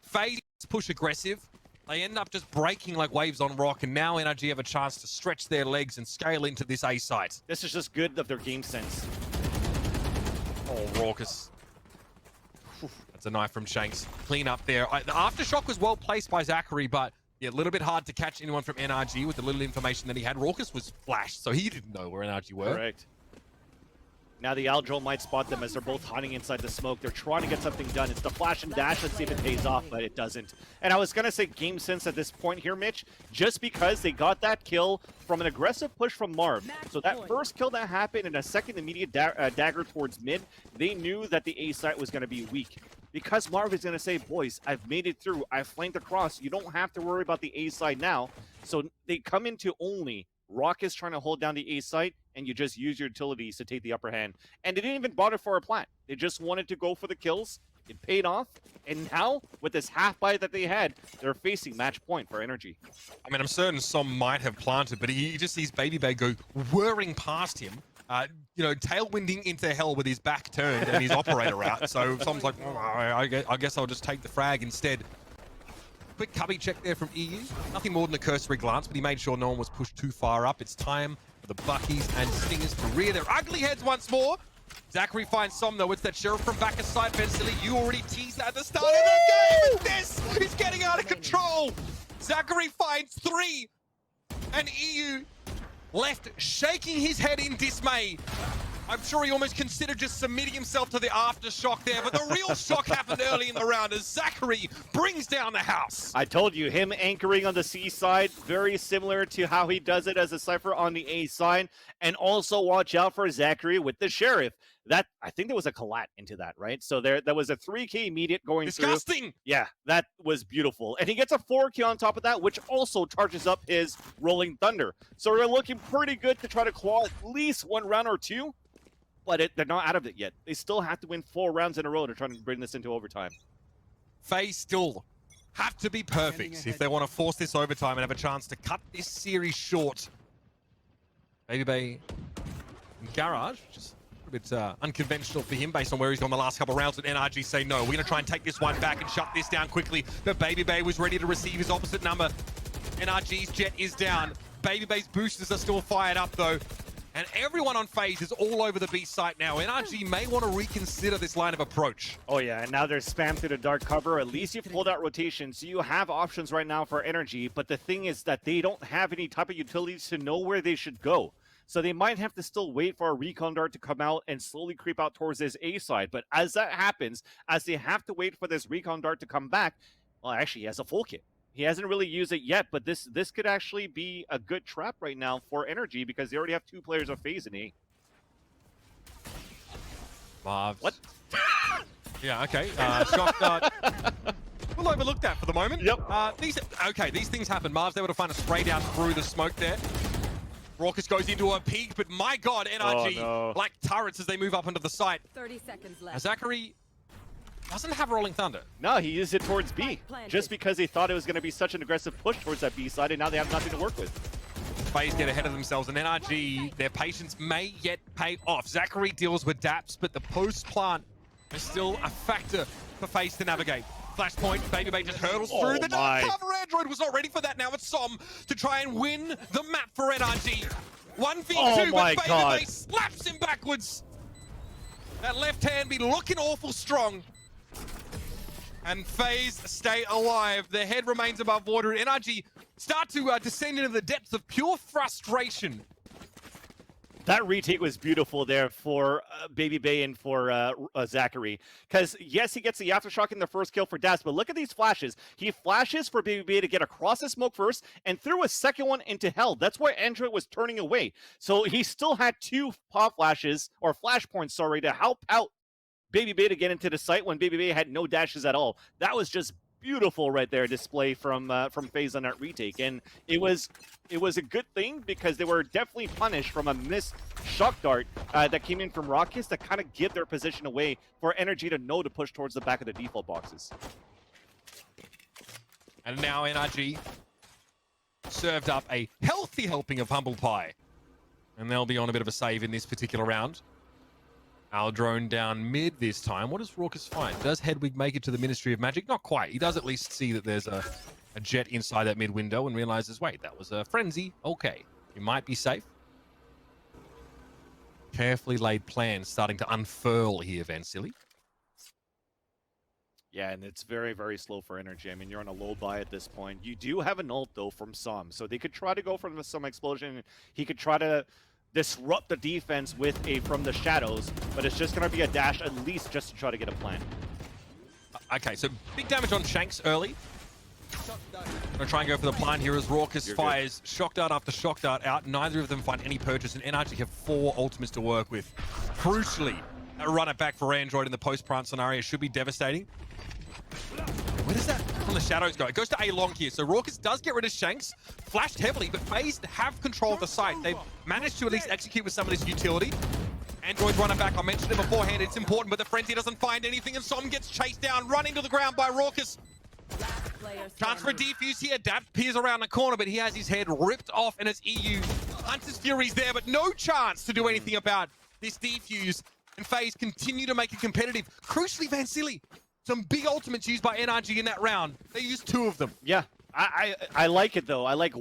FaZe push aggressive. They end up just breaking like waves on rock, and now NRG have a chance to stretch their legs and scale into this A site. This is just good of their game sense. Oh, Raucus. That's a knife from Shanks. Clean up there. The aftershock was well placed by Zachary, but yeah, a little bit hard to catch anyone from NRG with the little information that he had. Raucus was flashed, so he didn't know where NRG were. Correct. Now the Aldril might spot them as they're both hiding inside the smoke. They're trying to get something done. It's the flash and dash. Let's see if it pays off, but it doesn't. And I was going to say game sense at this point here, Mitch, just because they got that kill from an aggressive push from Marv. So that first kill that happened and a second immediate dagger towards mid, they knew that the A site was going to be weak. Because Marv is going to say, boys, I've made it through. I've flanked across. You don't have to worry about the A side now. So they come into only Raucus trying to hold down the A site, and you just use your utilities to take the upper hand. And they didn't even bother for a plant. They just wanted to go for the kills. It paid off. And now, with this half buy that they had, they're facing match point for NRG. I mean, I'm certain Som might have planted, but he just sees Baby Bay go whirring past him. Tailwinding into hell with his back turned and his operator out. So Som's like, oh, I guess I'll just take the frag instead. Quick cubby check there from EU. Nothing more than a cursory glance, but he made sure no one was pushed too far up. It's time for the Buckies and Stingers to rear their ugly heads once more. Zachary finds Som, though. It's that Sheriff from back aside. Vencilly, you already teased that at the start of the game. And this is getting out of control. Zachary finds 3. And EU left shaking his head in dismay. I'm sure he almost considered just submitting himself to the aftershock there, but the real shock happened early in the round as Zachary brings down the house. I told you, him anchoring on the C side, very similar to how he does it as a Cypher on the A side. And also watch out for Zachary with the Sheriff. That, I think there was a collat into that, right? So there was a 3K immediate going Disgusting. through. Yeah, that was beautiful. And he gets a 4K on top of that, which also charges up his Rolling Thunder. So we're looking pretty good to try to claw at least one round or two. But they're not out of it yet. They still have to win 4 rounds in a row to try to bring this into overtime. FaZe still have to be perfect if they want to force this overtime and have a chance to cut this series short. Baby Bay Garage, just a bit unconventional for him based on where he's gone the last couple of rounds. But NRG say no, we're going to try and take this one back and shut this down quickly. But Baby Bay was ready to receive his opposite number. NRG's jet is down. Baby Bay's boosters are still fired up though. And everyone on FaZe is all over the B site now. NRG may want to reconsider this line of approach. Oh yeah, and now they're spammed through the dark cover. At least you've pulled out rotation, so you have options right now for NRG. But the thing is that they don't have any type of utilities to know where they should go. So they might have to still wait for a recon dart to come out and slowly creep out towards this A side. But as that happens, as they have to wait for this recon dart to come back, well, actually, he has a full kit. He hasn't really used it yet, but this could actually be a good trap right now for NRG because they already have 2 players of FaZe in A. Marv's. What? Yeah, okay. Shock. We'll overlook that for the moment. Yep. These things happen. Marv's able to find a spray down through the smoke there. Raucus goes into a peak, but my God, NRG, like turrets as they move up into the site. 30 seconds left. Zachary doesn't have Rolling Thunder. No, he used it towards B, just because they thought it was going to be such an aggressive push towards that B side, and now they have nothing to work with. FaZe get ahead of themselves, and NRG, their patience may yet pay off. Zachary deals with Daps, but the post plant is still a factor for FaZe to navigate. Flashpoint, BabyBay just hurdles through. The dark cover Android was not ready for that. Now it's Som to try and win the map for NRG. 1v2, but BabyBay slaps him backwards. That left hand be looking awful strong. And FaZe stay alive. Their head remains above water. NRG start to descend into the depths of pure frustration. That retake was beautiful there for BabyBay and for Zachary. Because, yes, he gets the Aftershock in the first kill for Das, but look at these flashes. He flashes for BabyBay to get across the smoke first and threw a second one into hell. That's why Android was turning away. So he still had 2 pop flashes, or flashpoints, sorry, to help out BabyBay to get into the site when BabyBay had no dashes at all. That was just beautiful right there, display from FaZe on that retake, and it was a good thing because they were definitely punished from a missed shock dart that came in from Rockets to kind of give their position away for NRG to know to push towards the back of the default boxes. And now NRG served up a healthy helping of humble pie, and they'll be on a bit of a save in this particular round. Our drone down mid this time. What does Raucous find? Does Hedwig make it to the Ministry of Magic? Not quite. He does at least see that there's a jet inside that mid window and realizes, wait, that was a frenzy. Okay, he might be safe. Carefully laid plan starting to unfurl here, Vansili. Yeah, and it's very, very slow for NRG. I mean, you're on a low buy at this point. You do have an ult, though, from Som. So they could try to go for the Som explosion. He could try to disrupt the defense with a from the shadows, but it's just going to be a dash at least just to try to get a plant. Okay, so big damage on Shanks early. Gonna try and go for the plant here as Raucous fires shock dart after shock dart out. Neither of them find any purchase, and NRG have 4 ultimates to work with. Crucially, a run it back for Android in the post-plant scenario should be devastating. Where does that from the shadows go? It goes to A long here. So Raucous does get rid of Shanks, flashed heavily, but FaZe have control of the site. They've managed to at least execute with some of this utility. Android running back. I mentioned it beforehand. It's important, but the frenzy doesn't find anything, and Som gets chased down, running to the ground by Raucous. Chance for a defuse here. Dap peers around the corner, but he has his head ripped off, and it's EU. Hunter's Fury's there, but no chance to do anything about this defuse. And FaZe continue to make it competitive. Crucially, Vansili. Some big ultimates used by NRG in that round. They used 2 of them. Yeah, I like it though. I like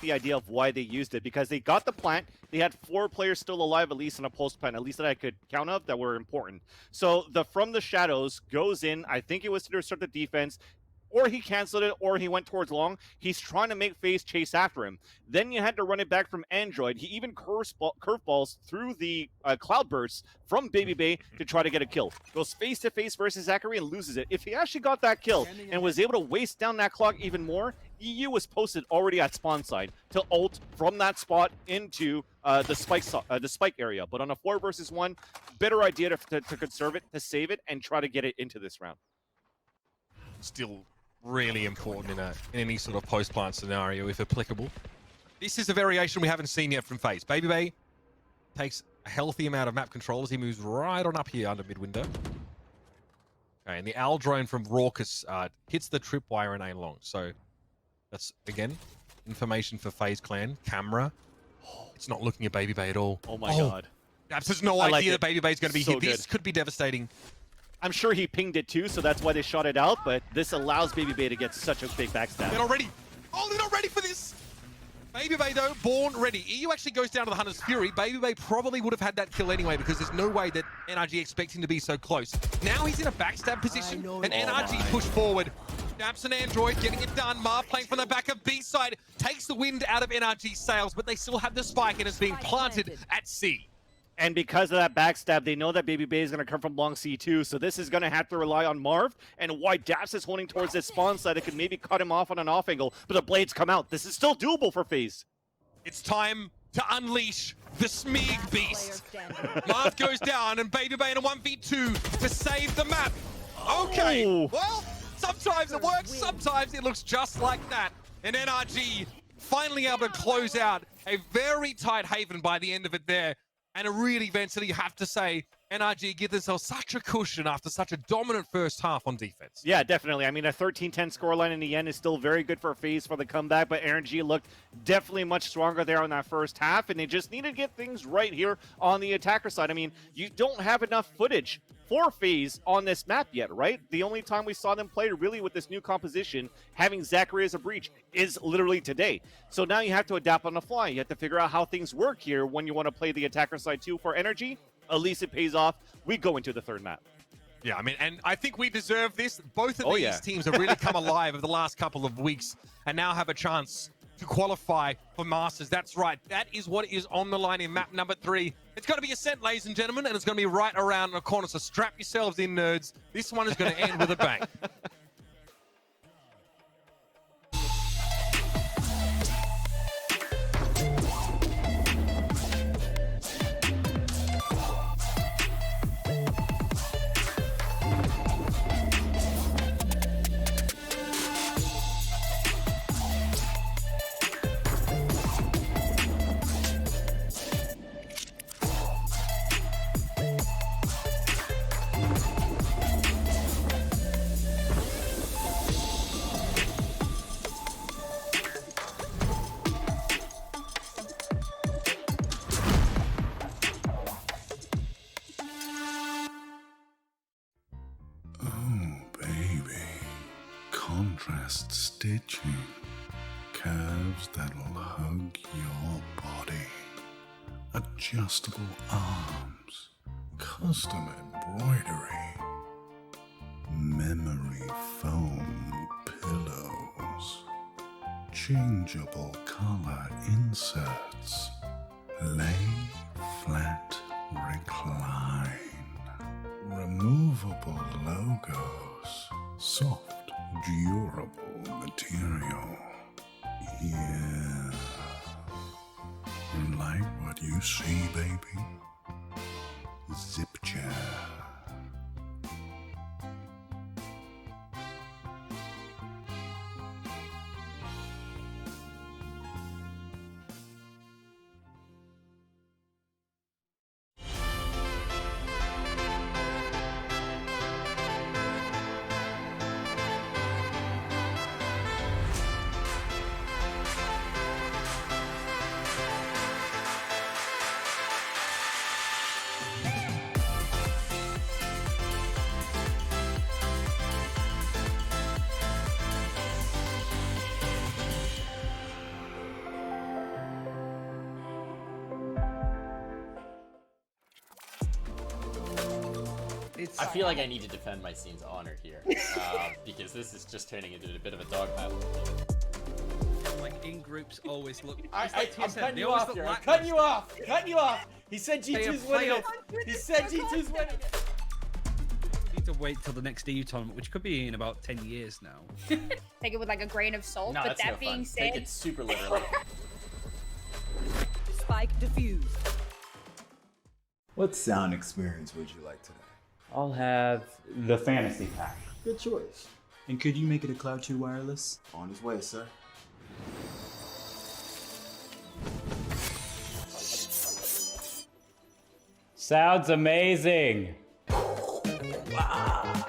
the idea of why they used it, because they got the plant. They had 4 players still alive, at least in a post plant, at least that I could count of, that were important. So the from the shadows goes in. I think it was to disrupt the defense. Or he canceled it, or he went towards long. He's trying to make FaZe chase after him. Then you had to run it back from Android. He even curveballs through the cloud bursts from BabyBay to try to get a kill. Goes face-to-face versus Zachary and loses it. If he actually got that kill and was able to waste down that clock even more, EU was posted already at spawn side to ult from that spot into the spike area. But on a 4 versus 1, better idea to conserve it, to save it, and try to get it into this round. Still really important in any sort of post-plant scenario, if applicable. This is a variation we haven't seen yet from FaZe. BabyBay takes a healthy amount of map control as he moves right on up here under mid-window. Okay, and the owl drone from Raucous hits the tripwire in A long. So that's, again, information for FaZe Clan. Camera. It's not looking at BabyBay at all. Oh my god. Perhaps there's no idea that BabyBay is going to be here. This could be devastating. I'm sure he pinged it too, so that's why they shot it out, but this allows BabyBay to get such a big backstab. They're not ready. Oh, they're not ready for this. BabyBay, though, born ready. EU actually goes down to the Hunter's Fury. BabyBay probably would have had that kill anyway, because there's no way that NRG expect him to be so close. Now he's in a backstab position, and NRG push forward. Daps and Android getting it done. Marv playing from the back of B side. Takes the wind out of NRG's sails, but they still have the spike, and it's being planted at C. And because of that backstab, they know that BabyBay is going to come from long C2, so this is going to have to rely on Marv, and why Daps is holding towards this spawn side, it could maybe cut him off on an off angle, but the blades come out. This is still doable for FaZe. It's time to unleash the Smeeg beast. Marv goes down, and BabyBay in a 1v2 to save the map. Okay, well, sometimes it works, sometimes it looks just like that. And NRG finally able to close out a very tight haven by the end of it there. And it really, eventually, you have to say, NRG give themselves such a cushion after such a dominant first half on defense. Yeah, definitely. I mean, a 13-10 scoreline in the end is still very good for FaZe for the comeback, but NRG looked definitely much stronger there on that first half, and they just need to get things right here on the attacker side. I mean, you don't have enough footage for FaZe on this map yet, right? The only time we saw them play really with this new composition, having Zachary as a breach, is literally today. So now you have to adapt on the fly. You have to figure out how things work here when you want to play the attacker side too for NRG. At least it pays off. We go into the third map. Yeah, I mean, and I think we deserve this. Both of these teams have really come alive over the last couple of weeks and now have a chance to qualify for Masters. That's right. That is what is on the line in map number 3. It's going to be Ascent, ladies and gentlemen, and it's going to be right around the corner. So strap yourselves in, nerds. This one is going to end with a bang. Contrast stitching, curves that'll hug your body, adjustable arms, custom embroidery, memory foam pillows, changeable color inserts, lay flat recline, removable logos, soft durable material. Yeah. Like what you see, baby? Zip chair. I feel like I need to defend my scene's honor here, because this is just turning into a bit of a dog battle. Like in groups always look. I'm cutting you off here. I'm cutting you off. Cutting you off. He said G2's winning it. He said G2's winning it. We need to wait till the next EU tournament, which could be in about 10 years now. Take it with like a grain of salt. No, but that's that no being fun. said, Take it super literally. Spike defused. What sound experience would you like today? I'll have the fantasy pack. Good choice. And could you make it a Cloud 2 wireless? On his way, sir. Sounds amazing! Wow.